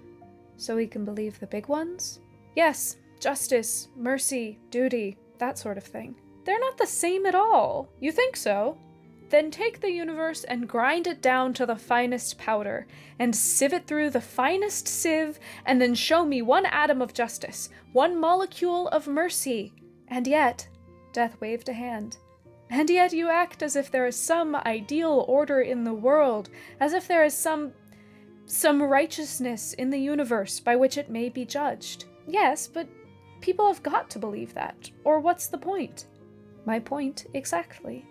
So we can believe the big ones? Yes, justice, mercy, duty, that sort of thing. They're not the same at all. You think so? Then take the universe and grind it down to the finest powder, and sieve it through the finest sieve, and then show me one atom of justice, one molecule of mercy. And yet, Death waved a hand, and yet you act as if there is some ideal order in the world, as if there is some righteousness in the universe by which it may be judged. Yes, but people have got to believe that, or what's the point? My point, exactly.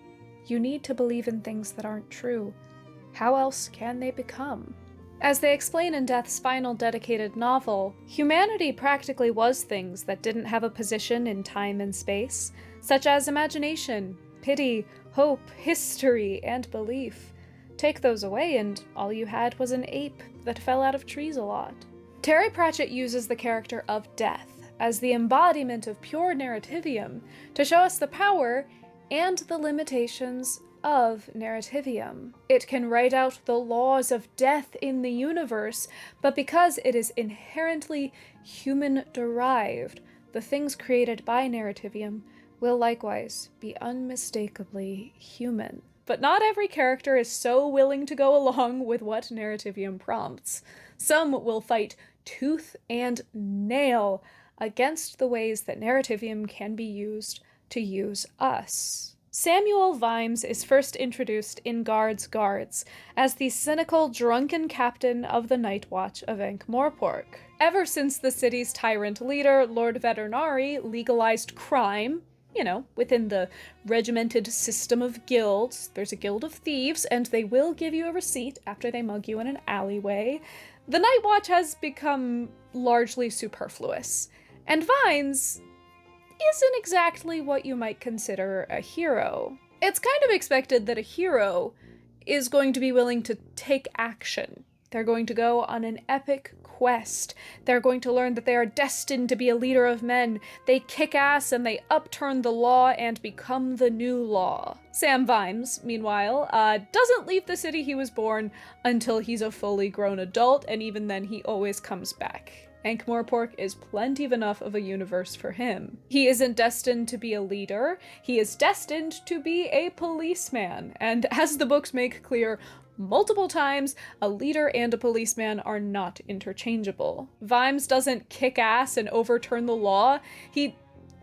You need to believe in things that aren't true. How else can they become? As they explain in Death's final dedicated novel, humanity practically was things that didn't have a position in time and space, such as imagination, pity, hope, history, and belief. Take those away and all you had was an ape that fell out of trees a lot. Terry Pratchett uses the character of Death as the embodiment of pure Narrativium to show us the power and the limitations of Narrativium. It can write out the laws of death in the universe, but because it is inherently human-derived, the things created by Narrativium will likewise be unmistakably human. But not every character is so willing to go along with what Narrativium prompts. Some will fight tooth and nail against the ways that Narrativium can be used to use us. Samuel Vimes is first introduced in Guards as the cynical, drunken captain of the Night Watch of Ankh-Morpork. Ever since the city's tyrant leader, Lord Veterinari, legalized crime, within the regimented system of guilds, there's a guild of thieves, and they will give you a receipt after they mug you in an alleyway, the Night Watch has become largely superfluous. And Vimes isn't exactly what you might consider a hero. It's kind of expected that a hero is going to be willing to take action. They're going to go on an epic quest. They're going to learn that they are destined to be a leader of men. They kick ass and they upturn the law and become the new law. Sam Vimes, meanwhile, doesn't leave the city he was born until he's a fully grown adult, and even then he always comes back. Ankh-Morpork is plenty of enough of a universe for him. He isn't destined to be a leader, he is destined to be a policeman, and as the books make clear multiple times, a leader and a policeman are not interchangeable. Vimes doesn't kick ass and overturn the law, he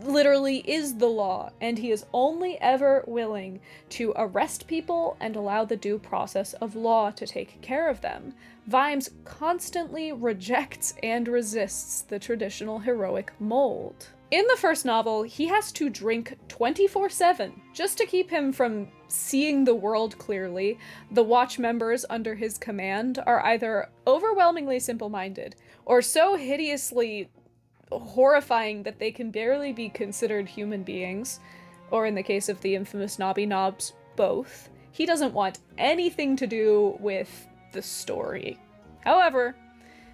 literally is the law, and he is only ever willing to arrest people and allow the due process of law to take care of them. Vimes constantly rejects and resists the traditional heroic mold. In the first novel, he has to drink 24/7 just to keep him from seeing the world clearly. The watch members under his command are either overwhelmingly simple-minded or so hideously horrifying that they can barely be considered human beings, or in the case of the infamous Nobby Knobs, both. He doesn't want anything to do with the story. However,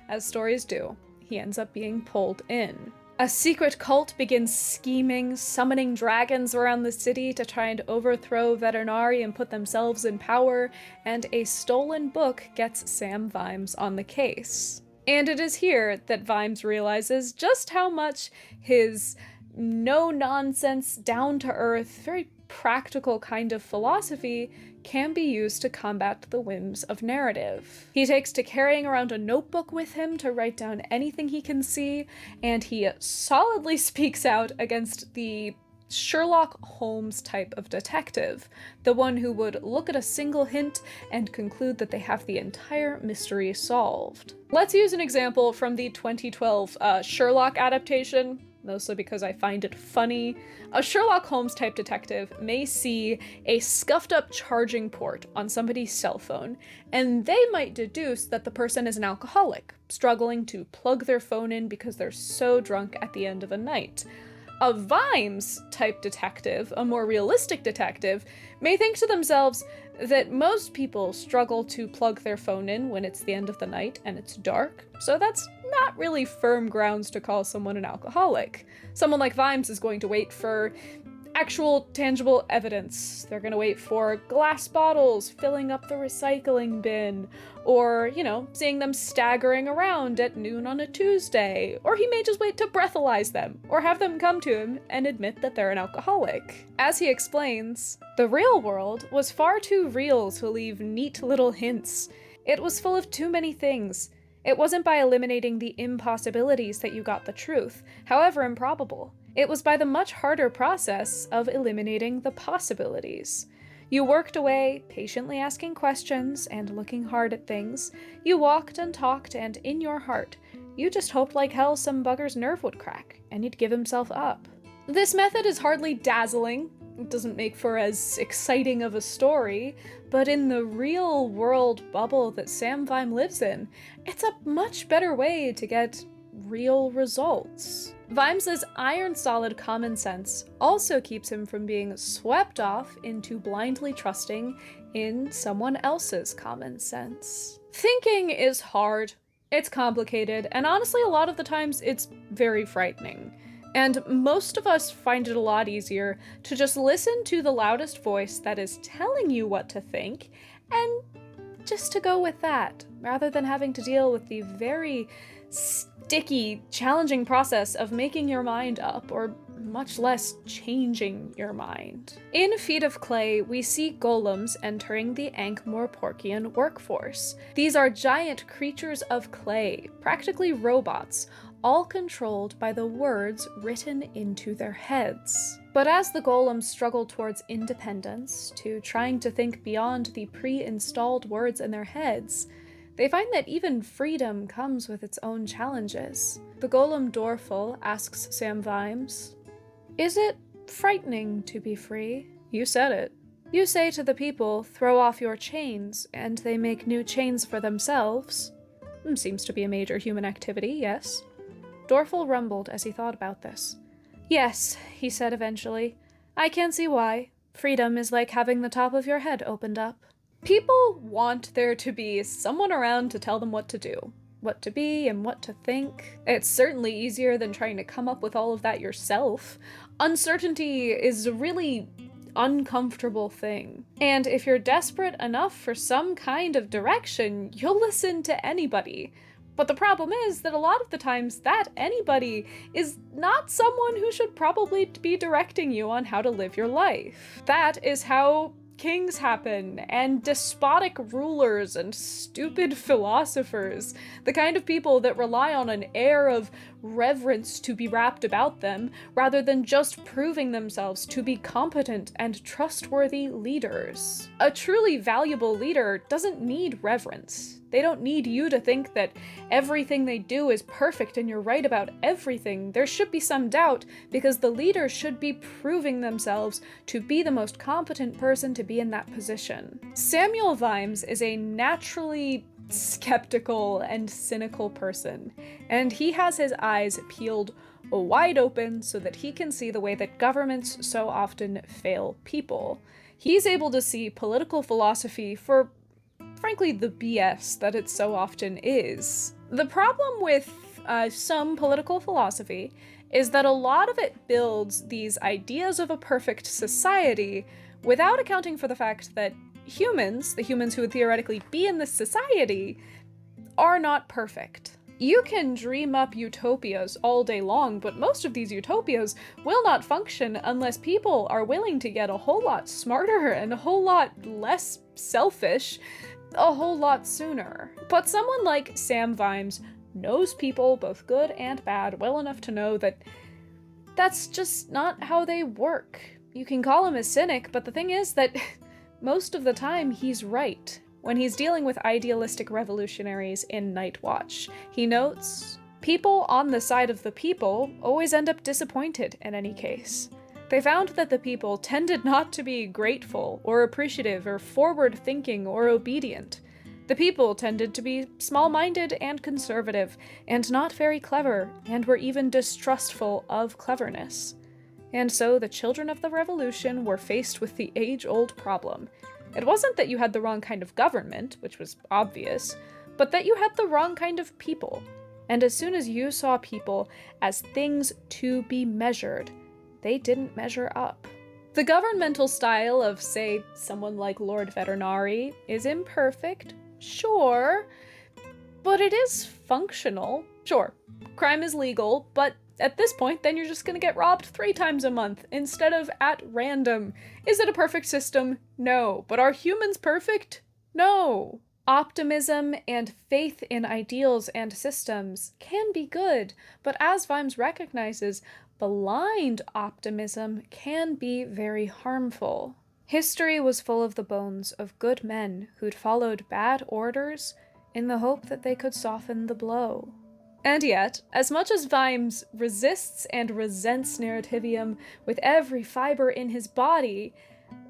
as stories do, he ends up being pulled in. A secret cult begins scheming, summoning dragons around the city to try and overthrow Veterinari and put themselves in power, and a stolen book gets Sam Vimes on the case. And it is here that Vimes realizes just how much his no-nonsense, down-to-earth, very practical kind of philosophy can be used to combat the whims of narrative. He takes to carrying around a notebook with him to write down anything he can see, and he solidly speaks out against the Sherlock Holmes type of detective, the one who would look at a single hint and conclude that they have the entire mystery solved. Let's use an example from the 2012 Sherlock adaptation, mostly because I find it funny. A Sherlock Holmes type detective may see a scuffed up charging port on somebody's cell phone, and they might deduce that the person is an alcoholic, struggling to plug their phone in because they're so drunk at the end of a night. A Vimes type detective, a more realistic detective, may think to themselves that most people struggle to plug their phone in when it's the end of the night and it's dark, so that's not really firm grounds to call someone an alcoholic. Someone like Vimes is going to wait for actual tangible evidence. They're gonna wait for glass bottles filling up the recycling bin, or, seeing them staggering around at noon on a Tuesday, or he may just wait to breathalyze them, or have them come to him and admit that they're an alcoholic. As he explains, the real world was far too real to leave neat little hints. It was full of too many things. It wasn't by eliminating the impossibilities that you got the truth, however improbable. It was by the much harder process of eliminating the possibilities. You worked away, patiently asking questions and looking hard at things. You walked and talked, and in your heart, you just hoped like hell some bugger's nerve would crack, and he'd give himself up. This method is hardly dazzling. It doesn't make for as exciting of a story, but in the real world bubble that Sam Vime lives in, it's a much better way to get real results. Vimes' iron-solid common sense also keeps him from being swept off into blindly trusting in someone else's common sense. Thinking is hard, it's complicated, and honestly a lot of the times it's very frightening. And most of us find it a lot easier to just listen to the loudest voice that is telling you what to think, and just to go with that, rather than having to deal with the very sticky, challenging process of making your mind up, or much less changing your mind. In Feet of Clay, we see golems entering the Ankh-Morporkian workforce. These are giant creatures of clay, practically robots, all controlled by the words written into their heads. But as the golems struggle towards independence, to trying to think beyond the pre-installed words in their heads, they find that even freedom comes with its own challenges. The golem Dorful asks Sam Vimes, "Is it frightening to be free?" You said it. You say to the people, "Throw off your chains," and they make new chains for themselves. Seems to be a major human activity, yes? Dorful rumbled as he thought about this. "Yes," he said eventually. "I can see why. Freedom is like having the top of your head opened up." People want there to be someone around to tell them what to do, what to be, and what to think. It's certainly easier than trying to come up with all of that yourself. Uncertainty is a really uncomfortable thing. And if you're desperate enough for some kind of direction, you'll listen to anybody. But the problem is that a lot of the times that anybody is not someone who should probably be directing you on how to live your life. That is how kings happen, and despotic rulers and stupid philosophers, the kind of people that rely on an air of reverence to be wrapped about them, rather than just proving themselves to be competent and trustworthy leaders. A truly valuable leader doesn't need reverence. They don't need you to think that everything they do is perfect and you're right about everything. There should be some doubt, because the leader should be proving themselves to be the most competent person to be in that position. Samuel Vimes is a naturally skeptical and cynical person, and he has his eyes peeled wide open so that he can see the way that governments so often fail people. He's able to see political philosophy for, frankly, the BS that it so often is. The problem with some political philosophy is that a lot of it builds these ideas of a perfect society without accounting for the fact that humans, the humans who would theoretically be in this society, are not perfect. You can dream up utopias all day long, but most of these utopias will not function unless people are willing to get a whole lot smarter and a whole lot less selfish a whole lot sooner. But someone like Sam Vimes knows people, both good and bad, well enough to know that that's just not how they work. You can call him a cynic, but the thing is that most of the time he's right. When he's dealing with idealistic revolutionaries in Night Watch, he notes, people on the side of the people always end up disappointed in any case. They found that the people tended not to be grateful or appreciative or forward-thinking or obedient. The people tended to be small-minded and conservative, and not very clever, and were even distrustful of cleverness. And so the children of the revolution were faced with the age-old problem. It wasn't that you had the wrong kind of government, which was obvious, but that you had the wrong kind of people. And as soon as you saw people as things to be measured, they didn't measure up. The governmental style of, say, someone like Lord Veterinari is imperfect, sure, but it is functional. Sure, crime is legal, but at this point, then you're just gonna get robbed 3 times a month instead of at random. Is it a perfect system? No. But are humans perfect? No. Optimism and faith in ideals and systems can be good, but as Vimes recognizes, blind optimism can be very harmful. History was full of the bones of good men who'd followed bad orders in the hope that they could soften the blow. And yet, as much as Vimes resists and resents Narrativium with every fiber in his body,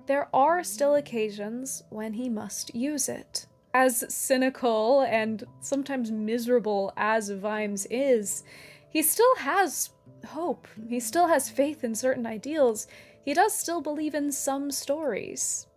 there are still occasions when he must use it. As cynical and sometimes miserable as Vimes is, he still has hope. He still has faith in certain ideals. He does still believe in some stories.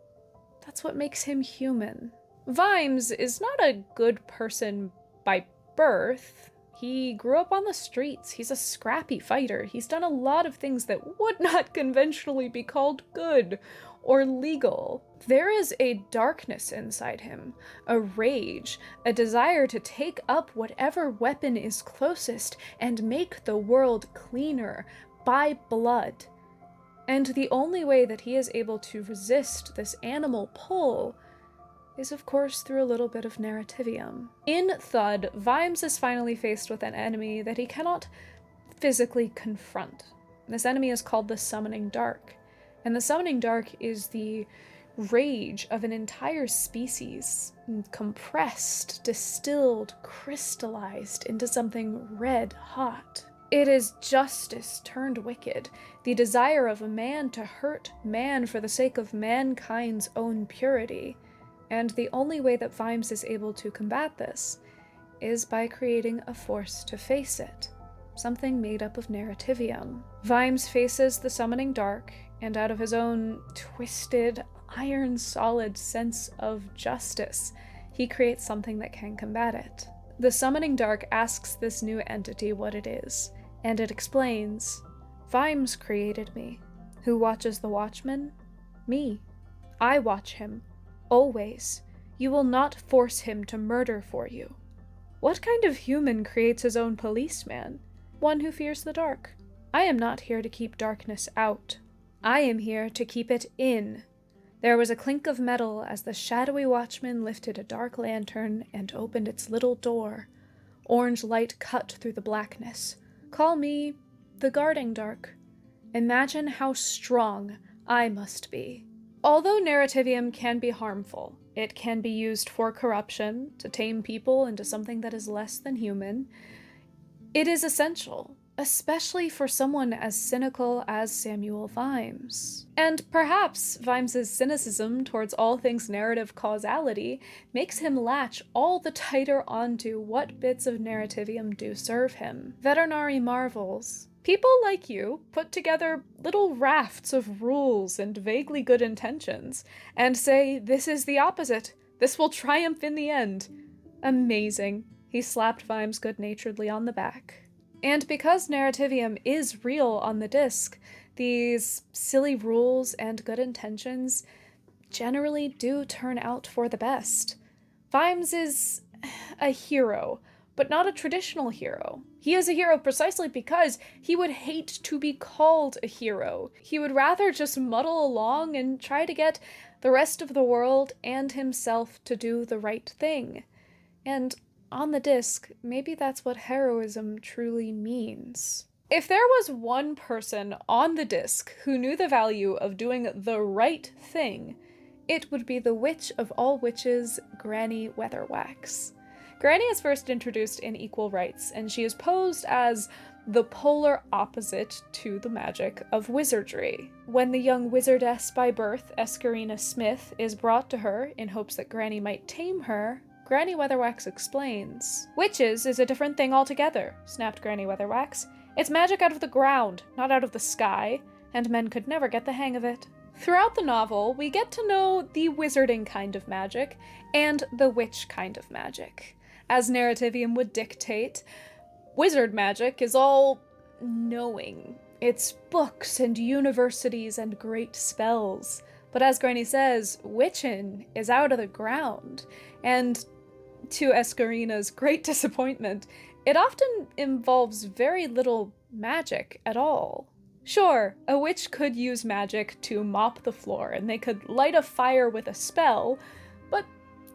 That's what makes him human. Vimes is not a good person by birth. He grew up on the streets. He's a scrappy fighter. He's done a lot of things that would not conventionally be called good or legal. There is a darkness inside him, a rage, a desire to take up whatever weapon is closest and make the world cleaner by blood. And the only way that he is able to resist this animal pull is, of course, through a little bit of Narrativium. In Thud, Vimes is finally faced with an enemy that he cannot physically confront. This enemy is called the Summoning Dark. And the Summoning Dark is the rage of an entire species, compressed, distilled, crystallized into something red hot. It is justice turned wicked, the desire of a man to hurt man for the sake of mankind's own purity. And the only way that Vimes is able to combat this is by creating a force to face it, something made up of Narrativium. Vimes faces the Summoning Dark, and out of his own twisted, iron-solid sense of justice, he creates something that can combat it. The Summoning Dark asks this new entity what it is, and it explains, "Vimes created me. Who watches the Watchman? Me. I watch him. Always. You will not force him to murder for you." What kind of human creates his own policeman? One who fears the dark. I am not here to keep darkness out. I am here to keep it in. There was a clink of metal as the shadowy watchman lifted a dark lantern and opened its little door. Orange light cut through the blackness. Call me the guarding dark. Imagine how strong I must be. Although Narrativium can be harmful, it can be used for corruption, to tame people into something that is less than human, it is essential, especially for someone as cynical as Samuel Vimes. And perhaps Vimes's cynicism towards all things narrative causality makes him latch all the tighter onto what bits of Narrativium do serve him. Veterinary marvels. People like you put together little rafts of rules and vaguely good intentions, and say, this is the opposite. This will triumph in the end. Amazing. He slapped Vimes good-naturedly on the back. And because Narrativium is real on the disc, these silly rules and good intentions generally do turn out for the best. Vimes is a hero, but not a traditional hero. He is a hero precisely because he would hate to be called a hero. He would rather just muddle along and try to get the rest of the world and himself to do the right thing. And on the disc, maybe that's what heroism truly means. If there was one person on the disc who knew the value of doing the right thing, it would be the witch of all witches, Granny Weatherwax. Granny is first introduced in Equal Rights, and she is posed as the polar opposite to the magic of wizardry. When the young wizardess by birth, Escarina Smith, is brought to her in hopes that Granny might tame her, Granny Weatherwax explains. "Witches is a different thing altogether," snapped Granny Weatherwax. "It's magic out of the ground, not out of the sky, and men could never get the hang of it." Throughout the novel, we get to know the wizarding kind of magic and the witch kind of magic. As Narrativium would dictate, wizard magic is all knowing. It's books and universities and great spells. But as Granny says, witchin' is out of the ground. And to Escarina's great disappointment, it often involves very little magic at all. Sure, a witch could use magic to mop the floor, and they could light a fire with a spell, but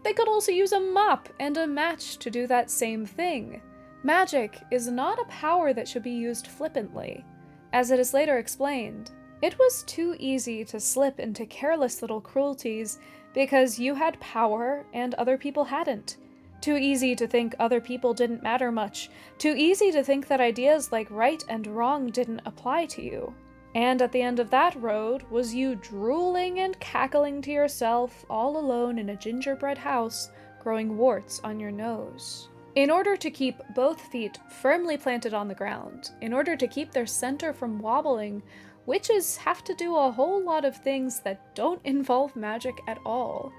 they could also use a mop and a match to do that same thing. Magic is not a power that should be used flippantly. As it is later explained, It was too easy to slip into careless little cruelties because you had power and other people hadn't. Too easy to think other people didn't matter much. Too easy to think that ideas like right and wrong didn't apply to you. And at the end of that road was you drooling and cackling to yourself all alone in a gingerbread house, growing warts on your nose. In order to keep both feet firmly planted on the ground, in order to keep their center from wobbling, witches have to do a whole lot of things that don't involve magic at all.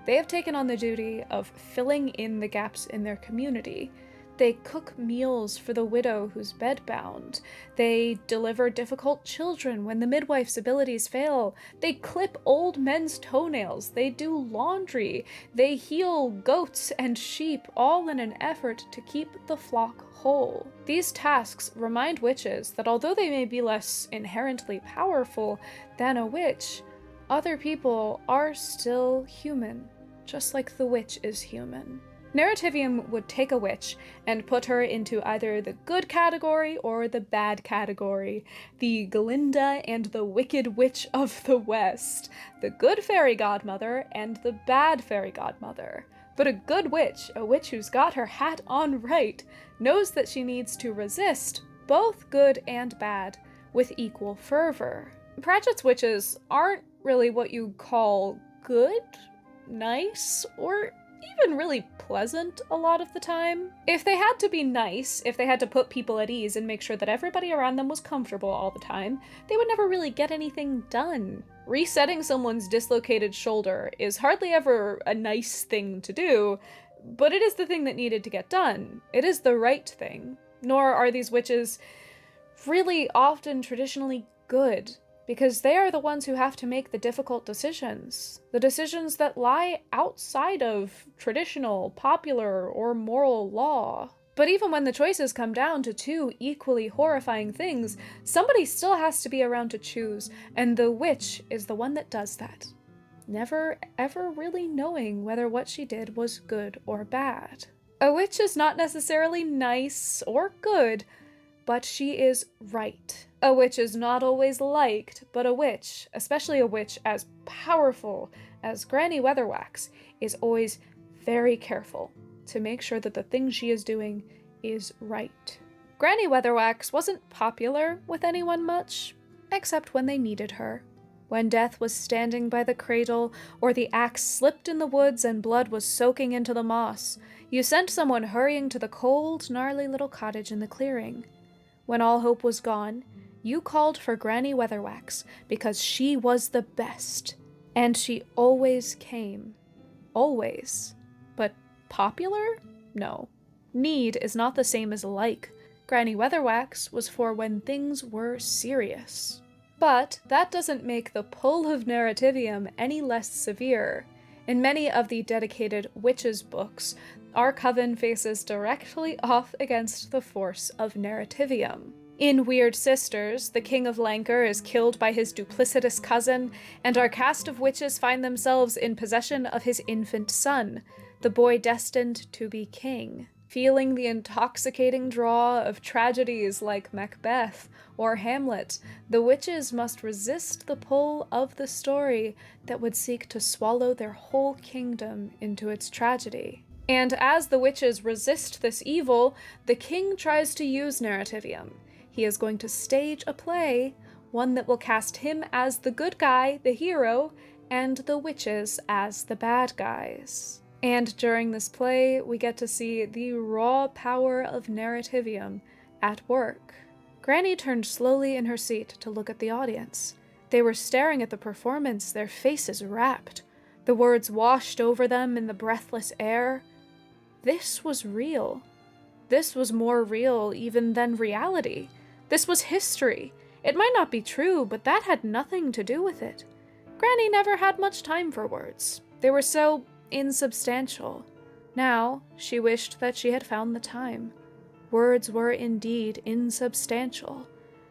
They have taken on the duty of filling in the gaps in their community. They cook meals for the widow who's bedbound. They deliver difficult children when the midwife's abilities fail. They clip old men's toenails. They do laundry. They heal goats and sheep, all in an effort to keep the flock whole. These tasks remind witches that although they may be less inherently powerful than a witch, other people are still human, just like the witch is human. Narrativium would take a witch and put her into either the good category or the bad category, the Glinda and the Wicked Witch of the West, the good fairy godmother and the bad fairy godmother. But a good witch, a witch who's got her hat on right, knows that she needs to resist both good and bad with equal fervor. Pratchett's witches aren't really what you call good, nice, or even really pleasant a lot of the time. If they had to be nice, if they had to put people at ease and make sure that everybody around them was comfortable all the time, they would never really get anything done. Resetting someone's dislocated shoulder is hardly ever a nice thing to do, but it is the thing that needed to get done. It is the right thing. Nor are these witches really often traditionally good, because they are the ones who have to make the difficult decisions. The decisions that lie outside of traditional, popular, or moral law. But even when the choices come down to two equally horrifying things, somebody still has to be around to choose, and the witch is the one that does that. Never ever really knowing whether what she did was good or bad. A witch is not necessarily nice or good, but she is right. A witch is not always liked, but a witch, especially a witch as powerful as Granny Weatherwax, is always very careful to make sure that the thing she is doing is right. Granny Weatherwax wasn't popular with anyone much, except when they needed her. When death was standing by the cradle, or the axe slipped in the woods and blood was soaking into the moss, you sent someone hurrying to the cold, gnarly little cottage in the clearing. When all hope was gone, you called for Granny Weatherwax because she was the best. And she always came. Always. But popular? No. Need is not the same as like. Granny Weatherwax was for when things were serious. But that doesn't make the pull of Narrativium any less severe. In many of the dedicated witches' books, our coven faces directly off against the force of Narrativium. In Weird Sisters, the King of Lancre is killed by his duplicitous cousin, and our cast of witches find themselves in possession of his infant son, the boy destined to be king. Feeling the intoxicating draw of tragedies like Macbeth or Hamlet, the witches must resist the pull of the story that would seek to swallow their whole kingdom into its tragedy. And as the witches resist this evil, the king tries to use Narrativium. He is going to stage a play, one that will cast him as the good guy, the hero, and the witches as the bad guys. And during this play, we get to see the raw power of Narrativium at work. Granny turned slowly in her seat to look at the audience. They were staring at the performance, their faces rapt. The words washed over them in the breathless air. This was real. This was more real even than reality. This was history. It might not be true, but that had nothing to do with it. Granny never had much time for words. They were so insubstantial. Now, she wished that she had found the time. Words were indeed insubstantial.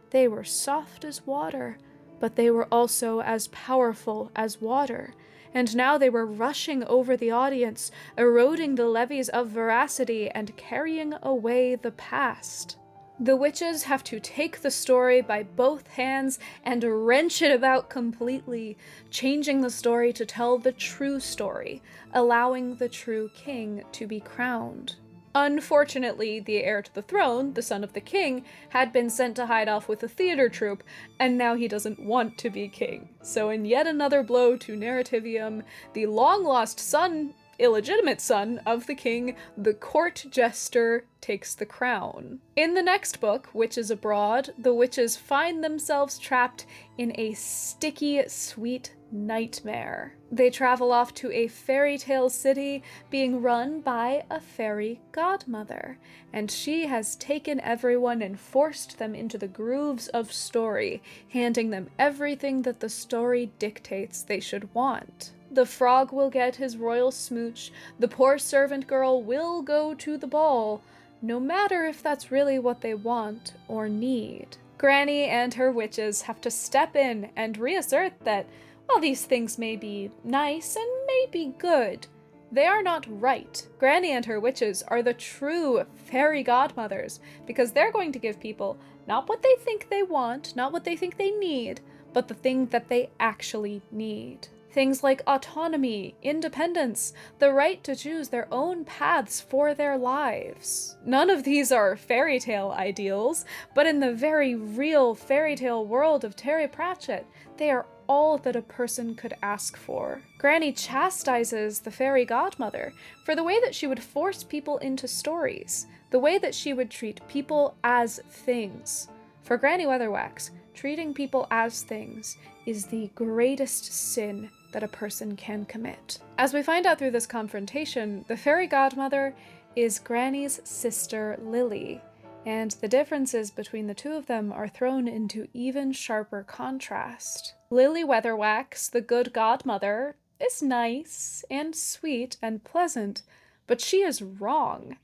They were soft as water, but they were also as powerful as water, and now they were rushing over the audience, eroding the levees of veracity and carrying away the past. The witches have to take the story by both hands and wrench it about completely, changing the story to tell the true story, allowing the true king to be crowned. Unfortunately, the heir to the throne, the son of the king, had been sent to hide off with a theater troupe, and now he doesn't want to be king. So in yet another blow to Narrativium, the long-lost son, illegitimate son of the king, the court jester, takes the crown. In the next book, Witches Abroad, the witches find themselves trapped in a sticky, sweet nightmare. They travel off to a fairy tale city being run by a fairy godmother, and she has taken everyone and forced them into the grooves of story, handing them everything that the story dictates they should want. The frog will get his royal smooch, the poor servant girl will go to the ball, no matter if that's really what they want or need. Granny and her witches have to step in and reassert that, while these things may be nice and may be good, they are not right. Granny and her witches are the true fairy godmothers, because they're going to give people not what they think they want, not what they think they need, but the thing that they actually need. Things like autonomy, independence, the right to choose their own paths for their lives. None of these are fairy tale ideals, but in the very real fairy tale world of Terry Pratchett, they are all that a person could ask for. Granny chastises the fairy godmother for the way that she would force people into stories, the way that she would treat people as things. For Granny Weatherwax, treating people as things is the greatest sin that a person can commit. As we find out through this confrontation, the fairy godmother is Granny's sister Lily, and the differences between the two of them are thrown into even sharper contrast. Lily Weatherwax, the good godmother, is nice and sweet and pleasant, but she is wrong.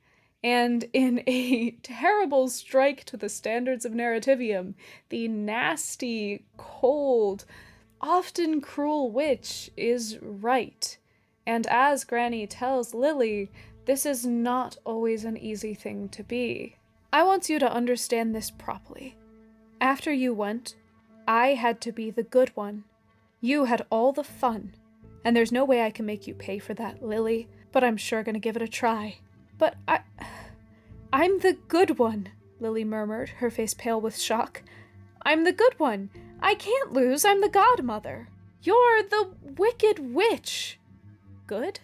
And in a terrible strike to the standards of Narrativium, the nasty, cold, often cruel witch is right. And as Granny tells Lily, this is not always an easy thing to be. I want you to understand this properly. After you went, I had to be the good one. You had all the fun. And there's no way I can make you pay for that, Lily, but I'm sure gonna give it a try. But I'm the good one, Lily murmured, her face pale with shock. I'm the good one. I can't lose. I'm the godmother. You're the wicked witch. Good?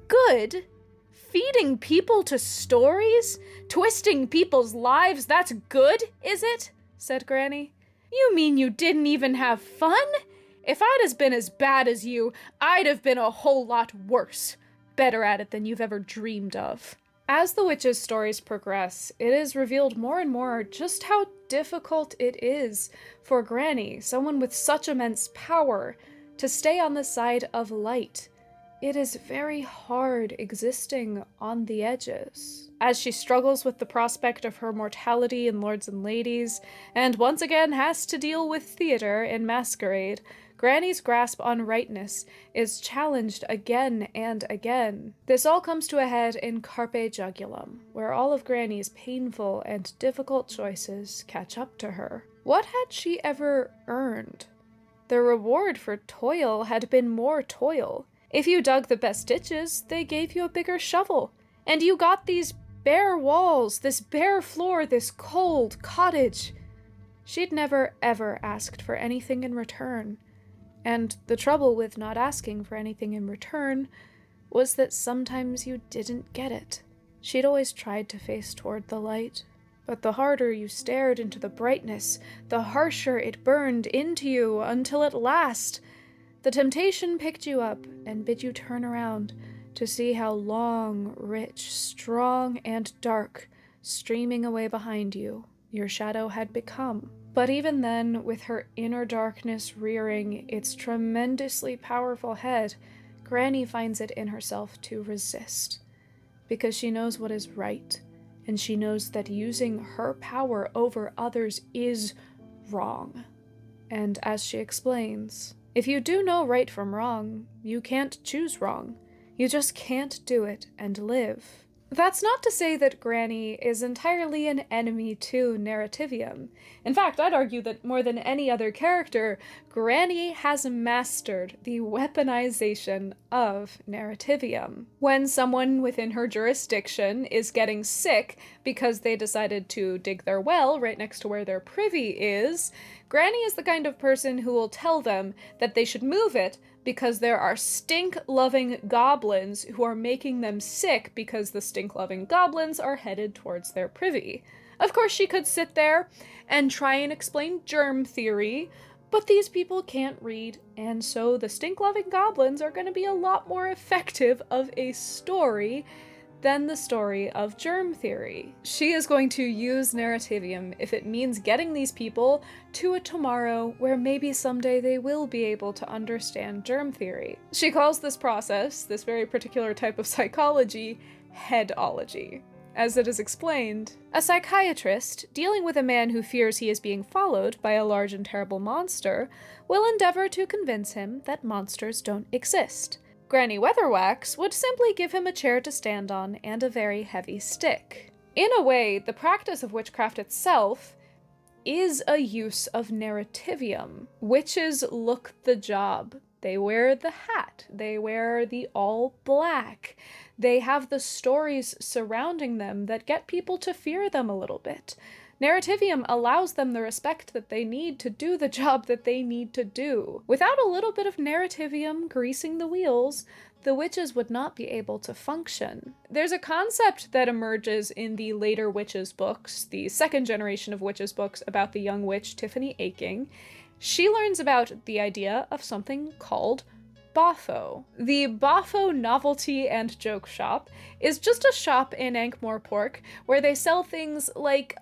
Good? Feeding people to stories? Twisting people's lives? That's good, is it? Said Granny. You mean you didn't even have fun? If I'd have been as bad as you, I'd have been a whole lot worse. Better at it than you've ever dreamed of. As the witches' stories progress, it is revealed more and more just how difficult it is for Granny, someone with such immense power, to stay on the side of light. It is very hard existing on the edges. As she struggles with the prospect of her mortality in Lords and Ladies, and once again has to deal with theater in Masquerade, Granny's grasp on rightness is challenged again and again. This all comes to a head in Carpe Jugulum, where all of Granny's painful and difficult choices catch up to her. What had she ever earned? The reward for toil had been more toil. If you dug the best ditches, they gave you a bigger shovel, and you got these bare walls, this bare floor, this cold cottage. She'd never ever asked for anything in return. And the trouble with not asking for anything in return was that sometimes you didn't get it. She'd always tried to face toward the light, but the harder you stared into the brightness, the harsher it burned into you until at last the temptation picked you up and bid you turn around to see how long, rich, strong, and dark, streaming away behind you, your shadow had become. But even then, with her inner darkness rearing its tremendously powerful head, Granny finds it in herself to resist, because she knows what is right, and she knows that using her power over others is wrong. And as she explains, if you do know right from wrong, you can't choose wrong. You just can't do it and live. That's not to say that Granny is entirely an enemy to Narrativium. In fact, I'd argue that more than any other character, Granny has mastered the weaponization of Narrativium. When someone within her jurisdiction is getting sick because they decided to dig their well right next to where their privy is, Granny is the kind of person who will tell them that they should move it because there are stink-loving goblins who are making them sick because the stink-loving goblins are headed towards their privy. Of course, she could sit there and try and explain germ theory, but these people can't read, and so the stink-loving goblins are going to be a lot more effective of a story than the story of germ theory. She is going to use Narrativium if it means getting these people to a tomorrow where maybe someday they will be able to understand germ theory. She calls this process, this very particular type of psychology, headology. As it is explained, a psychiatrist, dealing with a man who fears he is being followed by a large and terrible monster, will endeavor to convince him that monsters don't exist. Granny Weatherwax would simply give him a chair to stand on and a very heavy stick. In a way, the practice of witchcraft itself is a use of Narrativium. Witches look the job. They wear the hat. They wear the all black. They have the stories surrounding them that get people to fear them a little bit. Narrativium allows them the respect that they need to do the job that they need to do. Without a little bit of Narrativium greasing the wheels, the witches would not be able to function. There's a concept that emerges in the later witches books, the second generation of witches books about the young witch Tiffany Aching. She learns about the idea of something called Boffo. The Boffo Novelty and Joke Shop is just a shop in Ankh-Morpork where they sell things like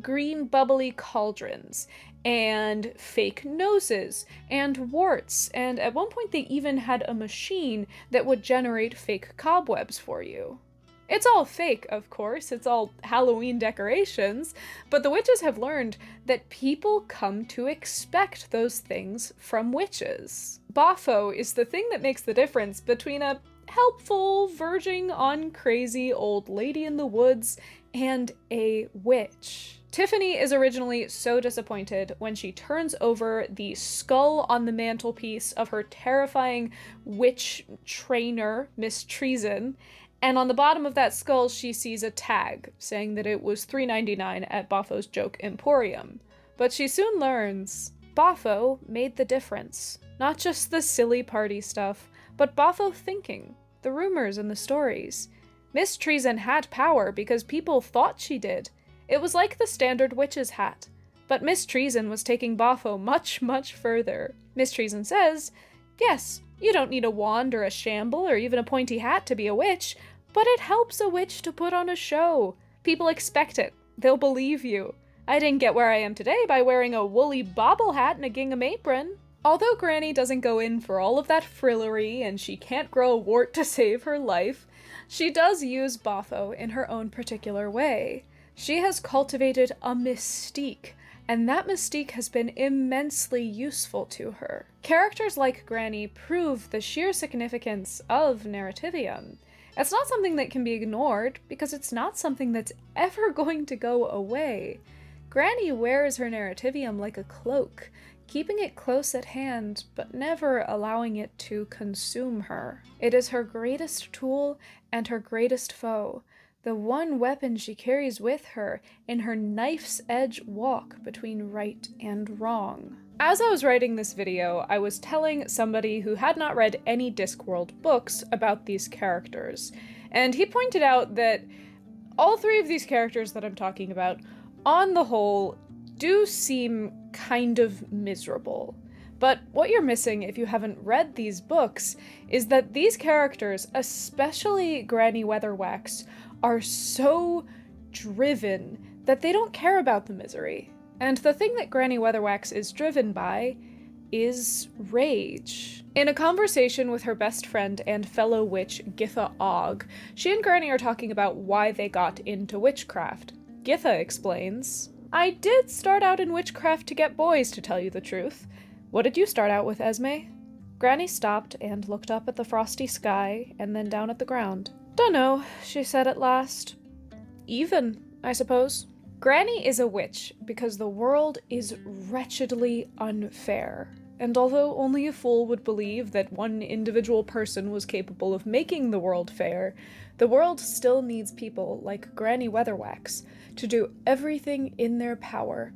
green bubbly cauldrons and fake noses and warts, and at one point they even had a machine that would generate fake cobwebs for you. It's all fake, of course, it's all Halloween decorations, but the witches have learned that people come to expect those things from witches. Boffo is the thing that makes the difference between a helpful, verging on crazy old lady in the woods and a witch. Tiffany is originally so disappointed when she turns over the skull on the mantelpiece of her terrifying witch trainer, Miss Treason, and on the bottom of that skull, she sees a tag saying that it was $3.99 at Boffo's Joke Emporium. But she soon learns Boffo made the difference. Not just the silly party stuff, but Boffo thinking, the rumors and the stories. Miss Treason had power because people thought she did. It was like the standard witch's hat. But Miss Treason was taking Boffo much, much further. Miss Treason says, yes, you don't need a wand or a shamble or even a pointy hat to be a witch, but it helps a witch to put on a show. People expect it. They'll believe you. I didn't get where I am today by wearing a woolly bobble hat and a gingham apron. Although Granny doesn't go in for all of that frillery and she can't grow a wart to save her life, she does use Boffo in her own particular way. She has cultivated a mystique, and that mystique has been immensely useful to her. Characters like Granny prove the sheer significance of Narrativium. It's not something that can be ignored, because it's not something that's ever going to go away. Granny wears her Narrativium like a cloak, keeping it close at hand, but never allowing it to consume her. It is her greatest tool and her greatest foe, the one weapon she carries with her in her knife's edge walk between right and wrong. As I was writing this video, I was telling somebody who had not read any Discworld books about these characters, and he pointed out that all three of these characters that I'm talking about, on the whole, do seem kind of miserable. But what you're missing if you haven't read these books is that these characters, especially Granny Weatherwax, are so driven that they don't care about the misery. And the thing that Granny Weatherwax is driven by is rage. In a conversation with her best friend and fellow witch, Githa Og, she and Granny are talking about why they got into witchcraft. Githa explains, I did start out in witchcraft to get boys, to tell you the truth. What did you start out with, Esme? Granny stopped and looked up at the frosty sky and then down at the ground. "Dunno," she said at last. "Even, I suppose." Granny is a witch because the world is wretchedly unfair. And although only a fool would believe that one individual person was capable of making the world fair, the world still needs people like Granny Weatherwax to do everything in their power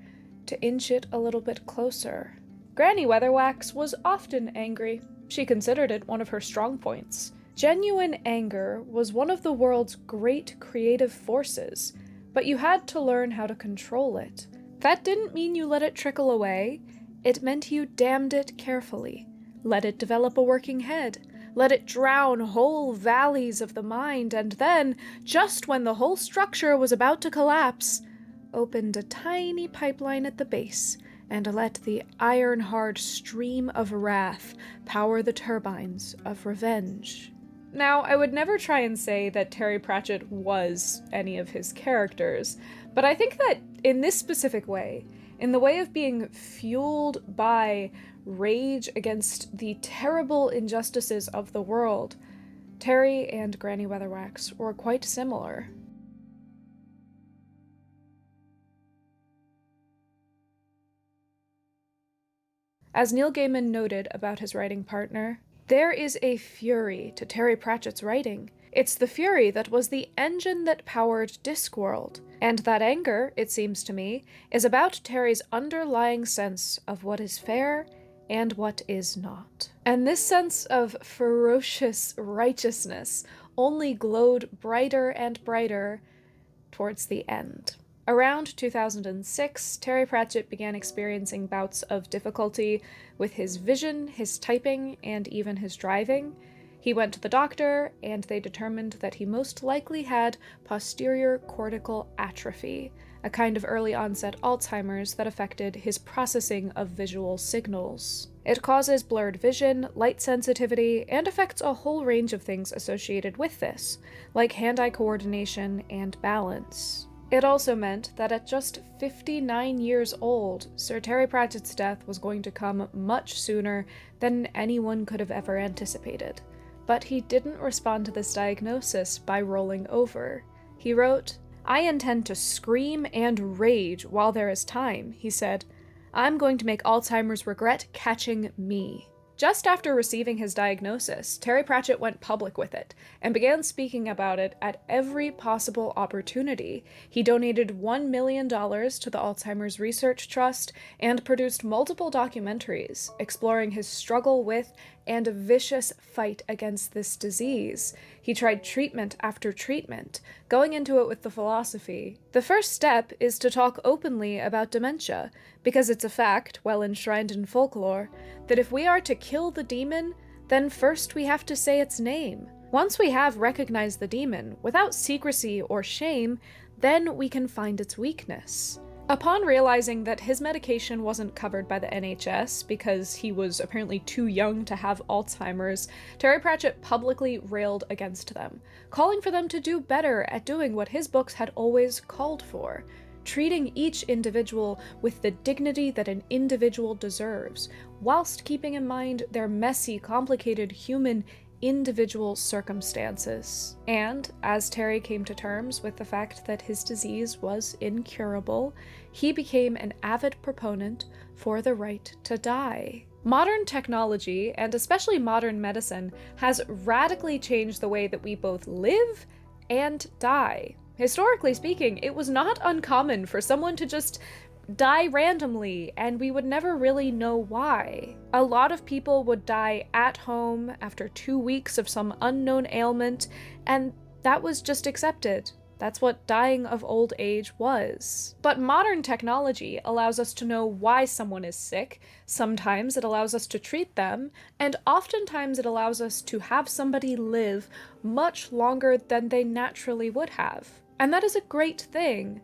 to inch it a little bit closer. Granny Weatherwax was often angry. She considered it one of her strong points. Genuine anger was one of the world's great creative forces, but you had to learn how to control it. That didn't mean you let it trickle away. It meant you damned it carefully. Let it develop a working head. Let it drown whole valleys of the mind, and then, just when the whole structure was about to collapse, opened a tiny pipeline at the base and let the iron-hard stream of wrath power the turbines of revenge. Now, I would never try and say that Terry Pratchett was any of his characters, but I think that in this specific way, in the way of being fueled by rage against the terrible injustices of the world, Terry and Granny Weatherwax were quite similar. As Neil Gaiman noted about his writing partner, there is a fury to Terry Pratchett's writing. It's the fury that was the engine that powered Discworld, and that anger, it seems to me, is about Terry's underlying sense of what is fair and what is not. And this sense of ferocious righteousness only glowed brighter and brighter towards the end. Around 2006, Terry Pratchett began experiencing bouts of difficulty with his vision, his typing, and even his driving. He went to the doctor, and they determined that he most likely had posterior cortical atrophy, a kind of early-onset Alzheimer's that affected his processing of visual signals. It causes blurred vision, light sensitivity, and affects a whole range of things associated with this, like hand-eye coordination and balance. It also meant that at just 59 years old, Sir Terry Pratchett's death was going to come much sooner than anyone could have ever anticipated. But he didn't respond to this diagnosis by rolling over. He wrote, "I intend to scream and rage while there is time," he said. "I'm going to make Alzheimer's regret catching me." Just after receiving his diagnosis, Terry Pratchett went public with it, and began speaking about it at every possible opportunity. He donated $1 million to the Alzheimer's Research Trust, and produced multiple documentaries exploring his struggle with and a vicious fight against this disease. He tried treatment after treatment, going into it with the philosophy: the first step is to talk openly about dementia, because it's a fact, well enshrined in folklore, that if we are to kill the demon, then first we have to say its name. Once we have recognized the demon, without secrecy or shame, then we can find its weakness. Upon realizing that his medication wasn't covered by the NHS because he was apparently too young to have Alzheimer's, Terry Pratchett publicly railed against them, calling for them to do better at doing what his books had always called for: treating each individual with the dignity that an individual deserves, whilst keeping in mind their messy, complicated human individual circumstances. And as Terry came to terms with the fact that his disease was incurable, he became an avid proponent for the right to die. Modern technology, and especially modern medicine, has radically changed the way that we both live and die. Historically speaking, it was not uncommon for someone to just die randomly, and we would never really know why. A lot of people would die at home after 2 weeks of some unknown ailment, and that was just accepted. That's what dying of old age was. But modern technology allows us to know why someone is sick, sometimes it allows us to treat them, and oftentimes it allows us to have somebody live much longer than they naturally would have. And that is a great thing,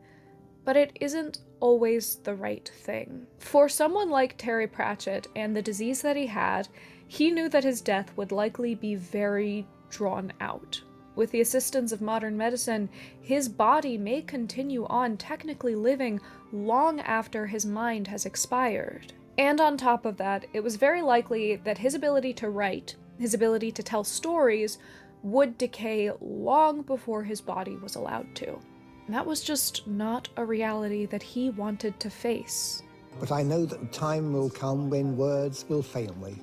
but it isn't always the right thing. For someone like Terry Pratchett and the disease that he had, he knew that his death would likely be very drawn out. With the assistance of modern medicine, his body may continue on technically living long after his mind has expired. And on top of that, it was very likely that his ability to write, his ability to tell stories, would decay long before his body was allowed to. And that was just not a reality that he wanted to face. But I know that the time will come when words will fail me.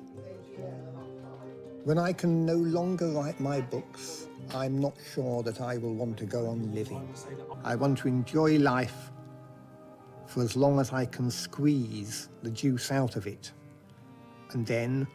When I can no longer write my books, I'm not sure that I will want to go on living. I want to enjoy life for as long as I can squeeze the juice out of it. And then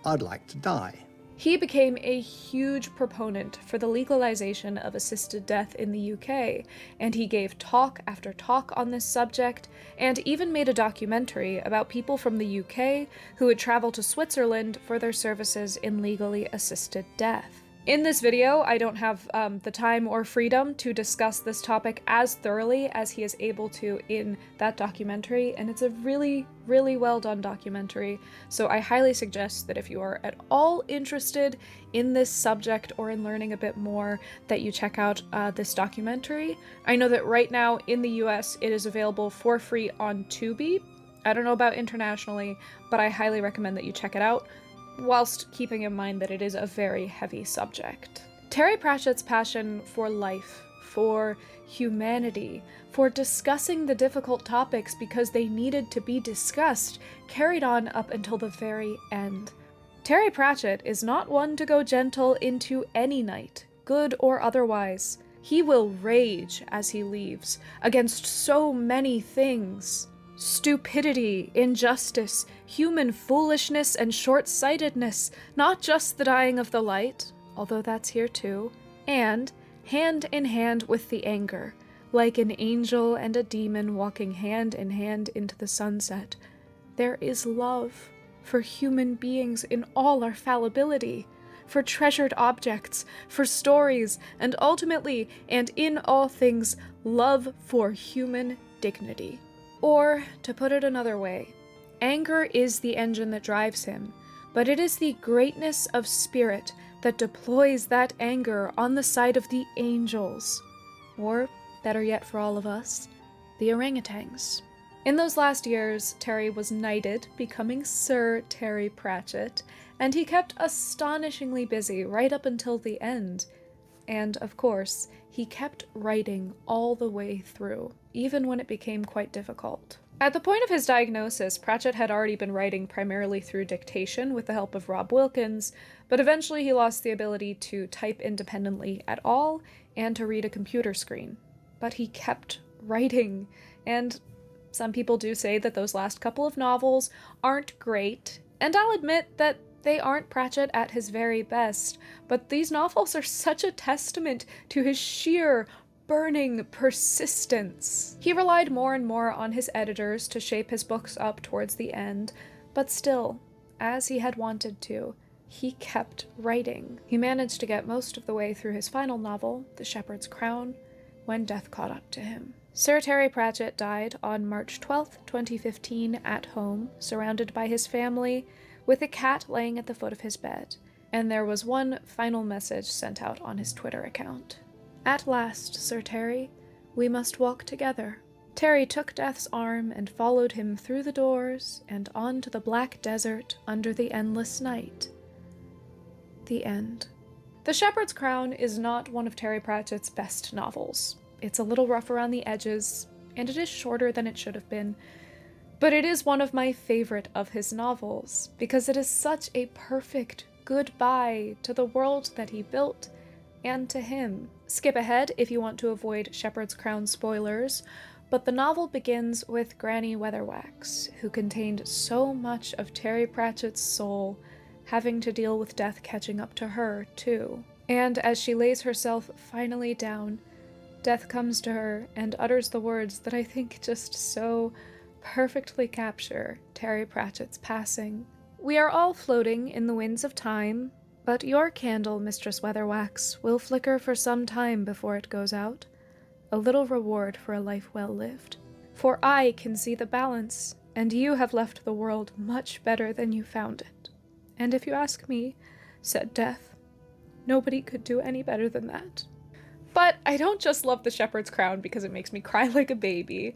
I'd like to die. He became a huge proponent for the legalization of assisted death in the UK, and he gave talk after talk on this subject, and even made a documentary about people from the UK who would travel to Switzerland for their services in legally assisted death. In this video, I don't have the time or freedom to discuss this topic as thoroughly as he is able to in that documentary, and it's a really, really well done documentary, so I highly suggest that if you are at all interested in this subject or in learning a bit more, that you check out this documentary. I know that right now in the US it is available for free on Tubi. I don't know about internationally, but I highly recommend that you check it out, whilst keeping in mind that it is a very heavy subject. Terry Pratchett's passion for life, for humanity, for discussing the difficult topics because they needed to be discussed, carried on up until the very end. Terry Pratchett is not one to go gentle into any night, good or otherwise. He will rage as he leaves against so many things. Stupidity, injustice, human foolishness, and short-sightedness, not just the dying of the light, although that's here too, and hand in hand with the anger, like an angel and a demon walking hand in hand into the sunset. There is love for human beings in all our fallibility, for treasured objects, for stories, and ultimately, and in all things, love for human dignity. Or, to put it another way, anger is the engine that drives him, but it is the greatness of spirit that deploys that anger on the side of the angels. Or, better yet for all of us, the orangutans. In those last years, Terry was knighted, becoming Sir Terry Pratchett, and he kept astonishingly busy right up until the end. And, of course, he kept writing all the way through, even when it became quite difficult. At the point of his diagnosis, Pratchett had already been writing primarily through dictation with the help of Rob Wilkins, but eventually he lost the ability to type independently at all and to read a computer screen. But he kept writing, and some people do say that those last couple of novels aren't great, and I'll admit that they aren't Pratchett at his very best, but these novels are such a testament to his sheer, burning persistence. He relied more and more on his editors to shape his books up towards the end, but still, as he had wanted to, he kept writing. He managed to get most of the way through his final novel, The Shepherd's Crown, when death caught up to him. Sir Terry Pratchett died on March 12th, 2015, at home, surrounded by his family, with a cat laying at the foot of his bed, and there was one final message sent out on his Twitter account. "At last, Sir Terry, we must walk together." Terry took Death's arm and followed him through the doors and onto the black desert under the endless night. The end. The Shepherd's Crown is not one of Terry Pratchett's best novels. It's a little rough around the edges, and it is shorter than it should have been, but it is one of my favorite of his novels, because it is such a perfect goodbye to the world that he built, and to him. Skip ahead if you want to avoid Shepherd's Crown spoilers, but the novel begins with Granny Weatherwax, who contained so much of Terry Pratchett's soul, having to deal with death catching up to her, too. And as she lays herself finally down, death comes to her and utters the words that I think just so perfectly capture Terry Pratchett's passing. "We are all floating in the winds of time, but your candle, Mistress Weatherwax, will flicker for some time before it goes out, a little reward for a life well lived. For I can see the balance, and you have left the world much better than you found it. And if you ask me," said Death, "nobody could do any better than that." But I don't just love The Shepherd's Crown because it makes me cry like a baby.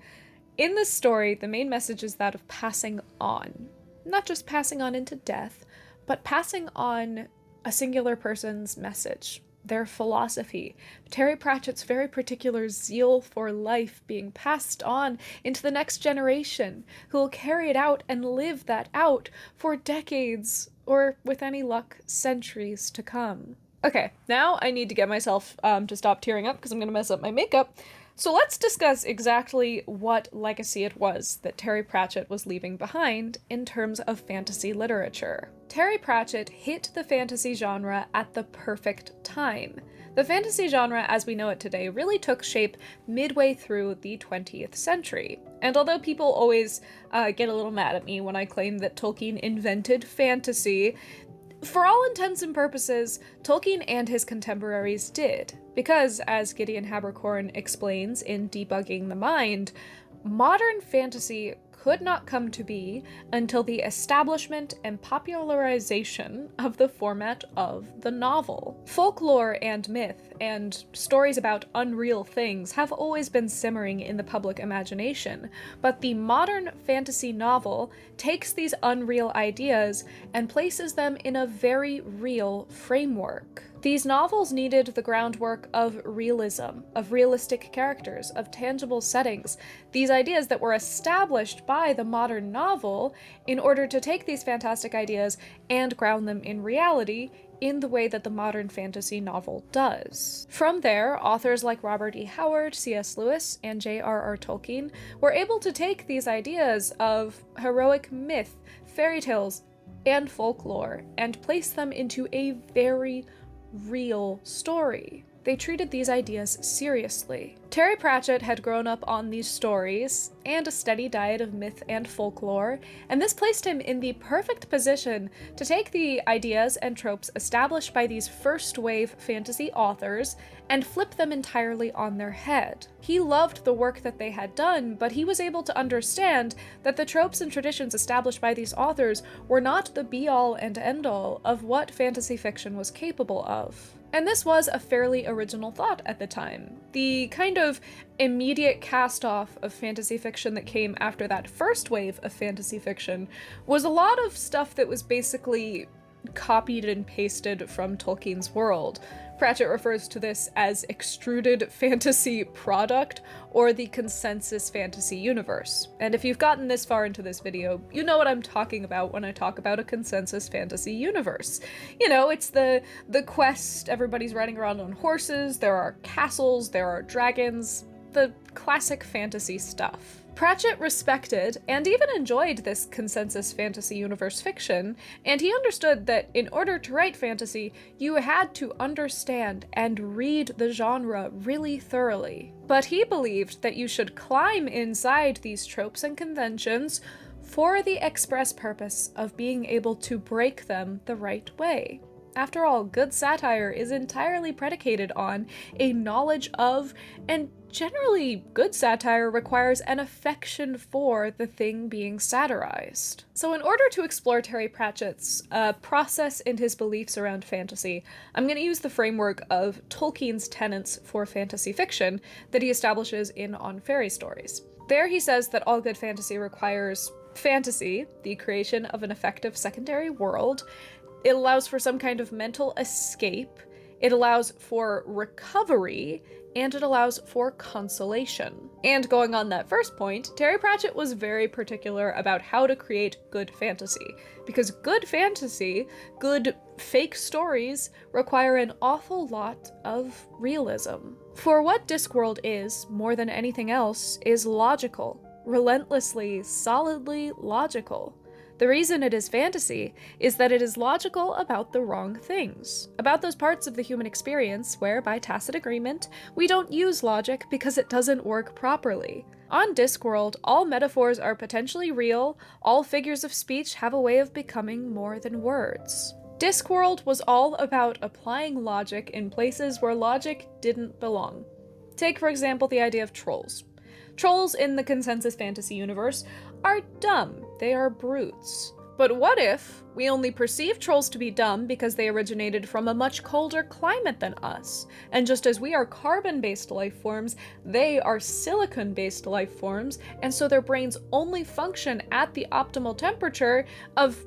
In this story, the main message is that of passing on. Not just passing on into death, but passing on a singular person's message, their philosophy, Terry Pratchett's very particular zeal for life being passed on into the next generation, who will carry it out and live that out for decades, or with any luck, centuries to come. Okay, now I need to get myself to stop tearing up because I'm gonna mess up my makeup. So let's discuss exactly what legacy it was that Terry Pratchett was leaving behind in terms of fantasy literature. Terry Pratchett hit the fantasy genre at the perfect time. The fantasy genre as we know it today really took shape midway through the 20th century. And although people always get a little mad at me when I claim that Tolkien invented fantasy, for all intents and purposes, Tolkien and his contemporaries did, because, as Gideon Habercorn explains in Debugging the Mind, modern fantasy could not come to be until the establishment and popularization of the format of the novel. Folklore and myth and stories about unreal things have always been simmering in the public imagination, but the modern fantasy novel takes these unreal ideas and places them in a very real framework. These novels needed the groundwork of realism, of realistic characters, of tangible settings, these ideas that were established by the modern novel in order to take these fantastic ideas and ground them in reality in the way that the modern fantasy novel does. From there, authors like Robert E. Howard, C.S. Lewis, and J.R.R. Tolkien were able to take these ideas of heroic myth, fairy tales, and folklore and place them into a very real story. They treated these ideas seriously. Terry Pratchett had grown up on these stories and a steady diet of myth and folklore, and this placed him in the perfect position to take the ideas and tropes established by these first-wave fantasy authors and flip them entirely on their head. He loved the work that they had done, but he was able to understand that the tropes and traditions established by these authors were not the be-all and end-all of what fantasy fiction was capable of. And this was a fairly original thought at the time. The kind of immediate cast-off of fantasy fiction that came after that first wave of fantasy fiction was a lot of stuff that was basically copied and pasted from Tolkien's world. Pratchett refers to this as extruded fantasy product, or the consensus fantasy universe. And if you've gotten this far into this video, you know what I'm talking about when I talk about a consensus fantasy universe. You know, it's the quest, everybody's riding around on horses, there are castles, there are dragons, the classic fantasy stuff. Pratchett respected and even enjoyed this consensus fantasy universe fiction, and he understood that in order to write fantasy, you had to understand and read the genre really thoroughly. But he believed that you should climb inside these tropes and conventions for the express purpose of being able to break them the right way. After all, good satire is entirely predicated on a knowledge of, and generally good satire requires an affection for the thing being satirized. So in order to explore Terry Pratchett's process and his beliefs around fantasy, I'm going to use the framework of Tolkien's tenets for fantasy fiction that he establishes in On Fairy Stories. There he says that all good fantasy requires fantasy, the creation of an effective secondary world. It allows for some kind of mental escape, it allows for recovery, and it allows for consolation. And going on that first point, Terry Pratchett was very particular about how to create good fantasy, because good fantasy, good fake stories, require an awful lot of realism. For what Discworld is, more than anything else, is logical, relentlessly, solidly logical. The reason it is fantasy is that it is logical about the wrong things, about those parts of the human experience where, by tacit agreement, we don't use logic because it doesn't work properly. On Discworld, all metaphors are potentially real, all figures of speech have a way of becoming more than words. Discworld was all about applying logic in places where logic didn't belong. Take, for example, the idea of trolls. Trolls in the consensus fantasy universe are dumb, they are brutes. But what if we only perceive trolls to be dumb because they originated from a much colder climate than us? And just as we are carbon-based life forms, they are silicon-based life forms, and so their brains only function at the optimal temperature of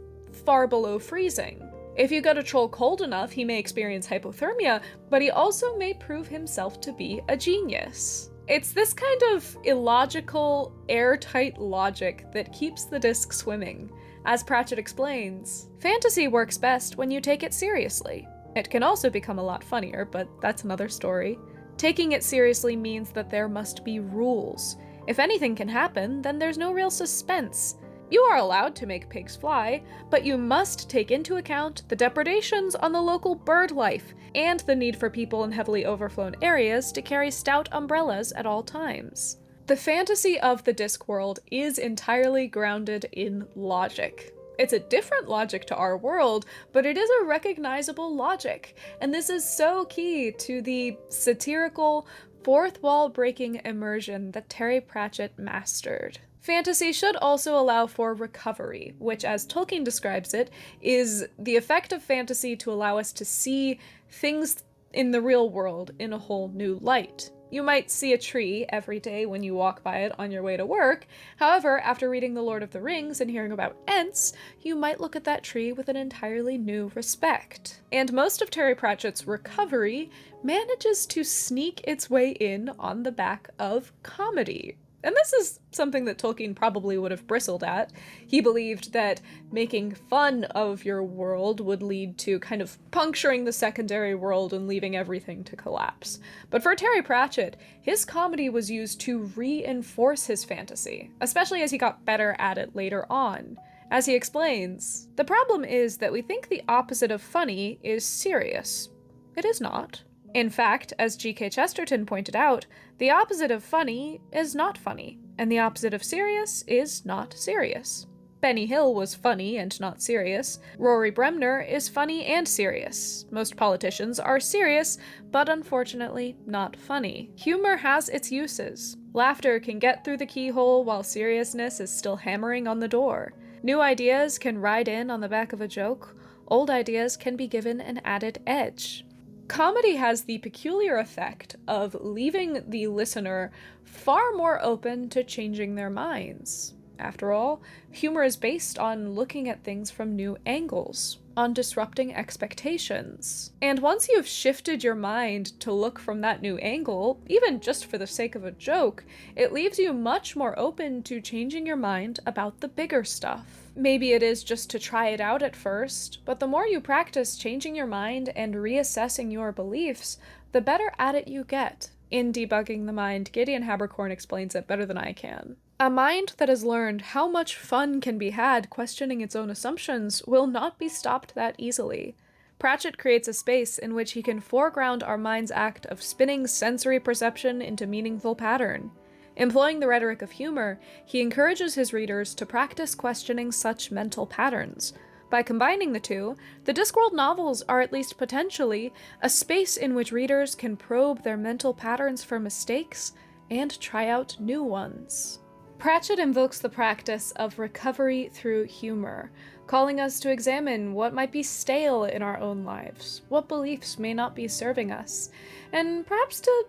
far below freezing. If you get a troll cold enough, he may experience hypothermia, but he also may prove himself to be a genius. It's this kind of illogical, airtight logic that keeps the disc swimming. As Pratchett explains, fantasy works best when you take it seriously. It can also become a lot funnier, but that's another story. Taking it seriously means that there must be rules. If anything can happen, then there's no real suspense. You are allowed to make pigs fly, but you must take into account the depredations on the local bird life and the need for people in heavily overflown areas to carry stout umbrellas at all times. The fantasy of the Discworld is entirely grounded in logic. It's a different logic to our world, but it is a recognizable logic, and this is so key to the satirical, fourth wall breaking immersion that Terry Pratchett mastered. Fantasy should also allow for recovery, which, as Tolkien describes it, is the effect of fantasy to allow us to see things in the real world in a whole new light. You might see a tree every day when you walk by it on your way to work. However, after reading The Lord of the Rings and hearing about Ents, you might look at that tree with an entirely new respect. And most of Terry Pratchett's recovery manages to sneak its way in on the back of comedy. And this is something that Tolkien probably would have bristled at. He believed that making fun of your world would lead to kind of puncturing the secondary world and leaving everything to collapse. But for Terry Pratchett, his comedy was used to reinforce his fantasy, especially as he got better at it later on. As he explains, the problem is that we think the opposite of funny is serious. It is not. In fact, as G.K. Chesterton pointed out, the opposite of funny is not funny, and the opposite of serious is not serious. Benny Hill was funny and not serious. Rory Bremner is funny and serious. Most politicians are serious, but unfortunately not funny. Humor has its uses. Laughter can get through the keyhole while seriousness is still hammering on the door. New ideas can ride in on the back of a joke. Old ideas can be given an added edge. Comedy has the peculiar effect of leaving the listener far more open to changing their minds. After all, humor is based on looking at things from new angles, on disrupting expectations. And once you've shifted your mind to look from that new angle, even just for the sake of a joke, it leaves you much more open to changing your mind about the bigger stuff. Maybe it is just to try it out at first, but the more you practice changing your mind and reassessing your beliefs, the better at it you get. In Debugging the Mind, Gideon Habercorn explains it better than I can. A mind that has learned how much fun can be had questioning its own assumptions will not be stopped that easily. Pratchett creates a space in which he can foreground our mind's act of spinning sensory perception into meaningful pattern. Employing the rhetoric of humor, he encourages his readers to practice questioning such mental patterns. By combining the two, the Discworld novels are at least potentially a space in which readers can probe their mental patterns for mistakes and try out new ones. Pratchett invokes the practice of recovery through humor, calling us to examine what might be stale in our own lives, what beliefs may not be serving us, and perhaps to,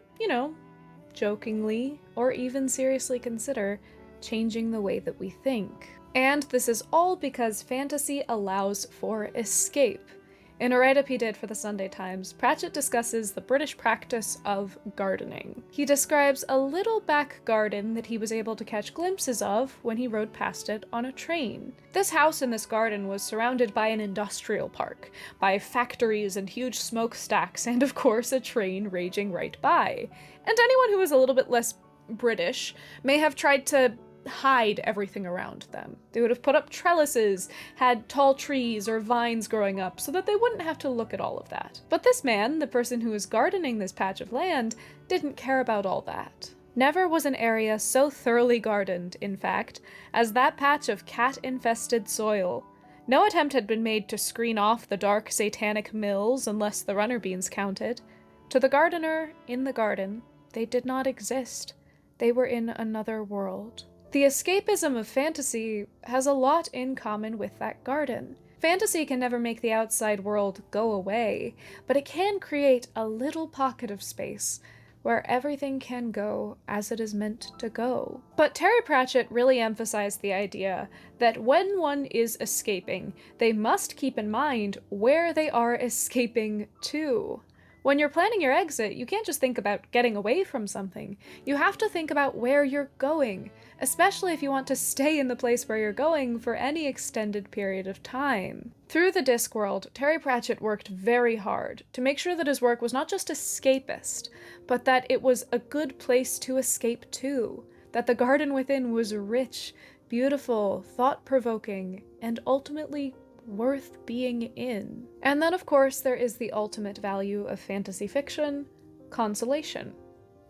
jokingly or even seriously consider changing the way that we think. And this is all because fantasy allows for escape. In a write-up he did for the Sunday Times, Pratchett discusses the British practice of gardening. He describes a little back garden that he was able to catch glimpses of when he rode past it on a train. This house in this garden was surrounded by an industrial park, by factories and huge smokestacks, and of course a train raging right by. And anyone who is a little bit less British may have tried to hide everything around them. They would have put up trellises, had tall trees or vines growing up so that they wouldn't have to look at all of that. But this man, the person who was gardening this patch of land, didn't care about all that. Never was an area so thoroughly gardened, in fact, as that patch of cat-infested soil. No attempt had been made to screen off the dark satanic mills unless the runner beans counted. To the gardener in the garden, they did not exist. They were in another world. The escapism of fantasy has a lot in common with that garden. Fantasy can never make the outside world go away, but it can create a little pocket of space where everything can go as it is meant to go. But Terry Pratchett really emphasized the idea that when one is escaping, they must keep in mind where they are escaping to. When you're planning your exit, you can't just think about getting away from something. You have to think about where you're going, especially if you want to stay in the place where you're going for any extended period of time. Through the Discworld, Terry Pratchett worked very hard to make sure that his work was not just escapist, but that it was a good place to escape to, that the garden within was rich, beautiful, thought-provoking, and ultimately worth being in. And then, of course, there is the ultimate value of fantasy fiction, consolation.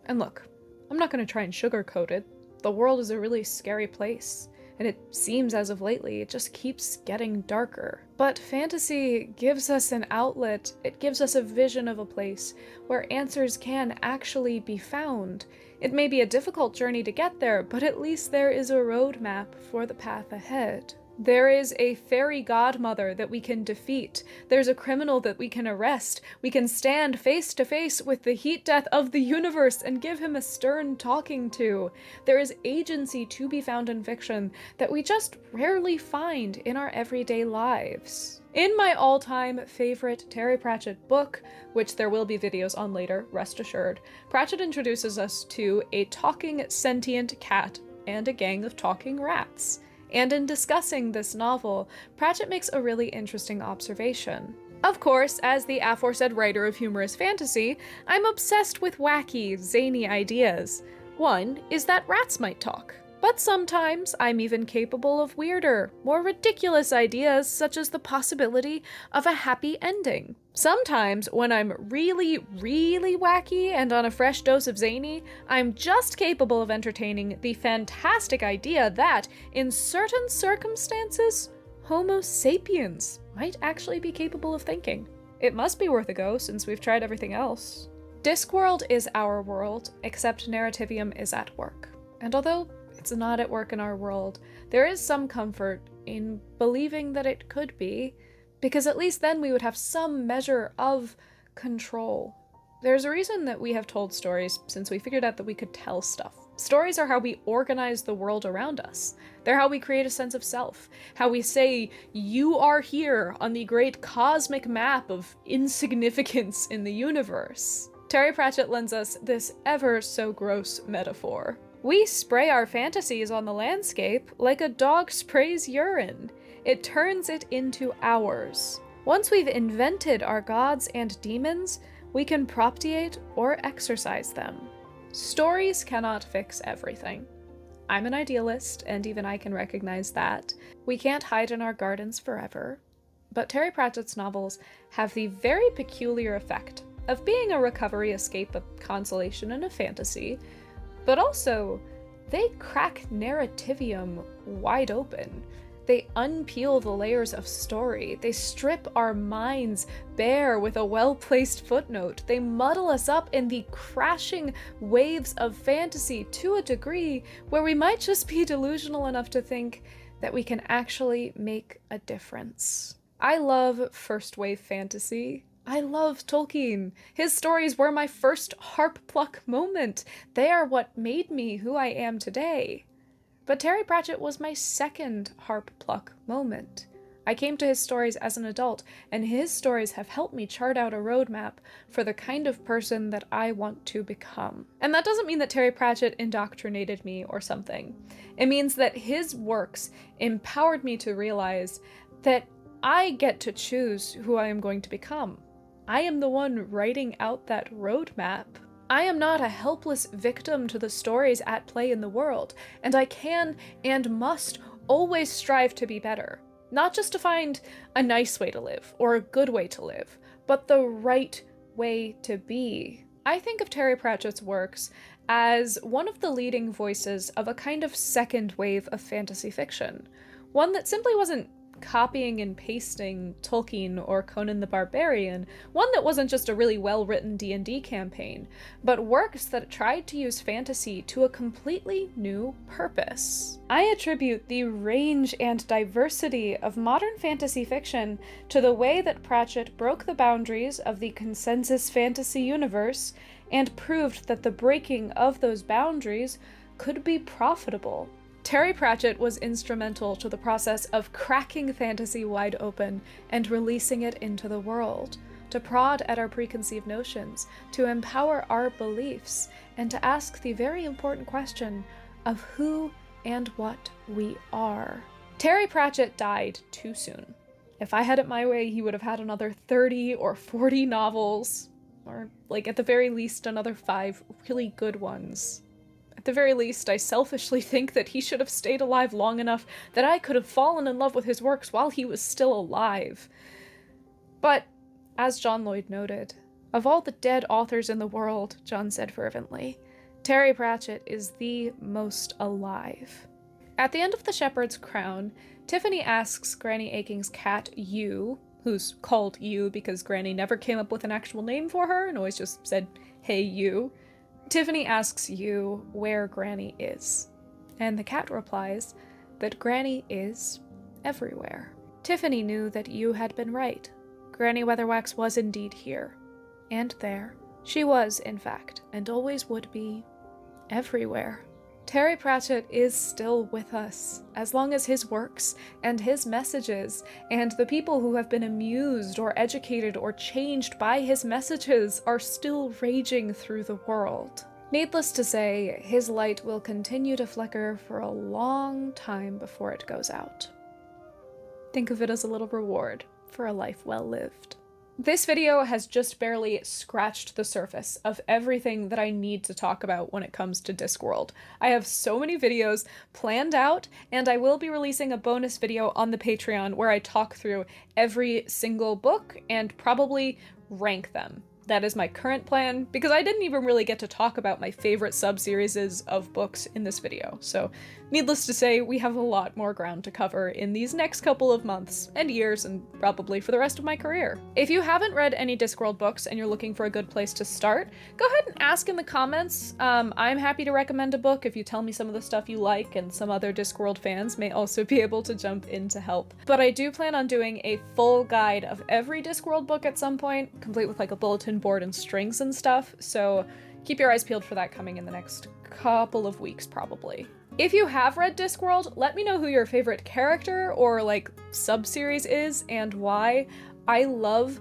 And look, I'm not going to try and sugarcoat it. The world is a really scary place, and it seems as of lately it just keeps getting darker. But fantasy gives us an outlet, it gives us a vision of a place where answers can actually be found. It may be a difficult journey to get there, but at least there is a roadmap for the path ahead. There is a fairy godmother that we can defeat. There's a criminal that we can arrest. We can stand face to face with the heat death of the universe and give him a stern talking to. There is agency to be found in fiction that we just rarely find in our everyday lives. In my all-time favorite Terry Pratchett book, which there will be videos on later, rest assured, Pratchett introduces us to a talking sentient cat and a gang of talking rats. And in discussing this novel, Pratchett makes a really interesting observation. Of course, as the aforesaid writer of humorous fantasy, I'm obsessed with wacky, zany ideas. One is that rats might talk. But sometimes I'm even capable of weirder, more ridiculous ideas, such as the possibility of a happy ending. Sometimes, when I'm really, really wacky and on a fresh dose of zany, I'm just capable of entertaining the fantastic idea that, in certain circumstances, Homo sapiens might actually be capable of thinking. It must be worth a go, since we've tried everything else. Discworld is our world, except Narrativium is at work. And although it's not at work in our world, there is some comfort in believing that it could be, because at least then we would have some measure of control. There's a reason that we have told stories since we figured out that we could tell stuff. Stories are how we organize the world around us. They're how we create a sense of self, how we say, you are here on the great cosmic map of insignificance in the universe. Terry Pratchett lends us this ever so gross metaphor. We spray our fantasies on the landscape like a dog sprays urine. It turns it into ours. Once we've invented our gods and demons, we can propitiate or exorcise them. Stories cannot fix everything. I'm an idealist, and even I can recognize that. We can't hide in our gardens forever. But Terry Pratchett's novels have the very peculiar effect of being a recovery escape, a consolation, and a fantasy, but also, they crack Narrativium wide open. They unpeel the layers of story. They strip our minds bare with a well-placed footnote. They muddle us up in the crashing waves of fantasy to a degree where we might just be delusional enough to think that we can actually make a difference. I love first-wave fantasy. I love Tolkien. His stories were my first harp pluck moment. They are what made me who I am today. But Terry Pratchett was my second harp pluck moment. I came to his stories as an adult, and his stories have helped me chart out a roadmap for the kind of person that I want to become. And that doesn't mean that Terry Pratchett indoctrinated me or something. It means that his works empowered me to realize that I get to choose who I am going to become. I am the one writing out that roadmap. I am not a helpless victim to the stories at play in the world, and I can and must always strive to be better. Not just to find a nice way to live, or a good way to live, but the right way to be. I think of Terry Pratchett's works as one of the leading voices of a kind of second wave of fantasy fiction. One that simply wasn't copying and pasting Tolkien or Conan the Barbarian, one that wasn't just a really well-written D&D campaign, but works that tried to use fantasy to a completely new purpose. I attribute the range and diversity of modern fantasy fiction to the way that Pratchett broke the boundaries of the consensus fantasy universe and proved that the breaking of those boundaries could be profitable. Terry Pratchett was instrumental to the process of cracking fantasy wide open and releasing it into the world, to prod at our preconceived notions, to empower our beliefs, and to ask the very important question of who and what we are. Terry Pratchett died too soon. If I had it my way, he would have had another 30 or 40 novels, or, like, at the very least, another 5 really good ones. At the very least, I selfishly think that he should have stayed alive long enough that I could have fallen in love with his works while he was still alive. But, as John Lloyd noted, of all the dead authors in the world, John said fervently, Terry Pratchett is the most alive. At the end of The Shepherd's Crown, Tiffany asks Granny Aking's cat, You, who's called You because Granny never came up with an actual name for her and always just said, "Hey, You." Tiffany asks You where Granny is, and the cat replies that Granny is everywhere. Tiffany knew that You had been right. Granny Weatherwax was indeed here, and there. She was, in fact, and always would be, everywhere. Terry Pratchett is still with us, as long as his works and his messages and the people who have been amused or educated or changed by his messages are still raging through the world. Needless to say, his light will continue to flicker for a long time before it goes out. Think of it as a little reward for a life well lived. This video has just barely scratched the surface of everything that I need to talk about when it comes to Discworld. I have so many videos planned out, and I will be releasing a bonus video on the Patreon where I talk through every single book and probably rank them. That is my current plan, because I didn't even really get to talk about my favorite subseries of books in this video. So, needless to say, we have a lot more ground to cover in these next couple of months and years, and probably for the rest of my career. If you haven't read any Discworld books and you're looking for a good place to start, go ahead and ask in the comments. I'm happy to recommend a book if you tell me some of the stuff you like, and some other Discworld fans may also be able to jump in to help. But I do plan on doing a full guide of every Discworld book at some point, complete with like a bulletin board and strings and stuff, so keep your eyes peeled for that coming in the next couple of weeks probably. If you have read Discworld, let me know who your favorite character or like sub-series is and why. I love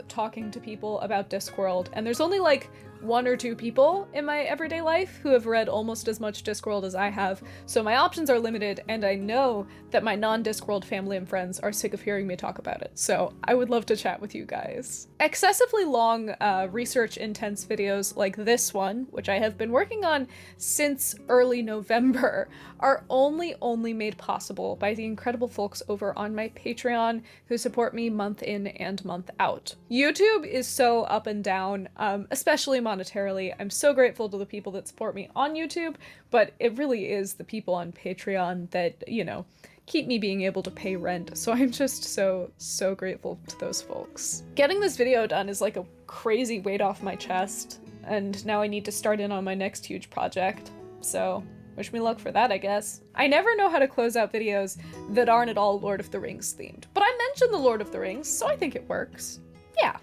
talking to people about Discworld, and there's only like 1 or 2 people in my everyday life who have read almost as much Discworld as I have, so my options are limited, and I know that my non-Discworld family and friends are sick of hearing me talk about it, so I would love to chat with you guys. Excessively long, research-intense videos like this one, which I have been working on since early November, are only made possible by the incredible folks over on my Patreon who support me month in and month out. YouTube is so up and down, especially monetarily. I'm so grateful to the people that support me on YouTube, but it really is the people on Patreon that, you know, keep me being able to pay rent, so I'm just so grateful to those folks. Getting this video done is like a crazy weight off my chest, and now I need to start in on my next huge project, so wish me luck for that, I guess. I never know how to close out videos that aren't at all Lord of the Rings themed, but I mentioned the Lord of the Rings, so I think it works. Yeah.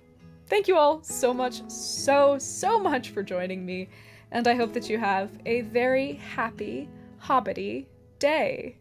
Thank you all so much, so much for joining me, and I hope that you have a very happy, hobbity day.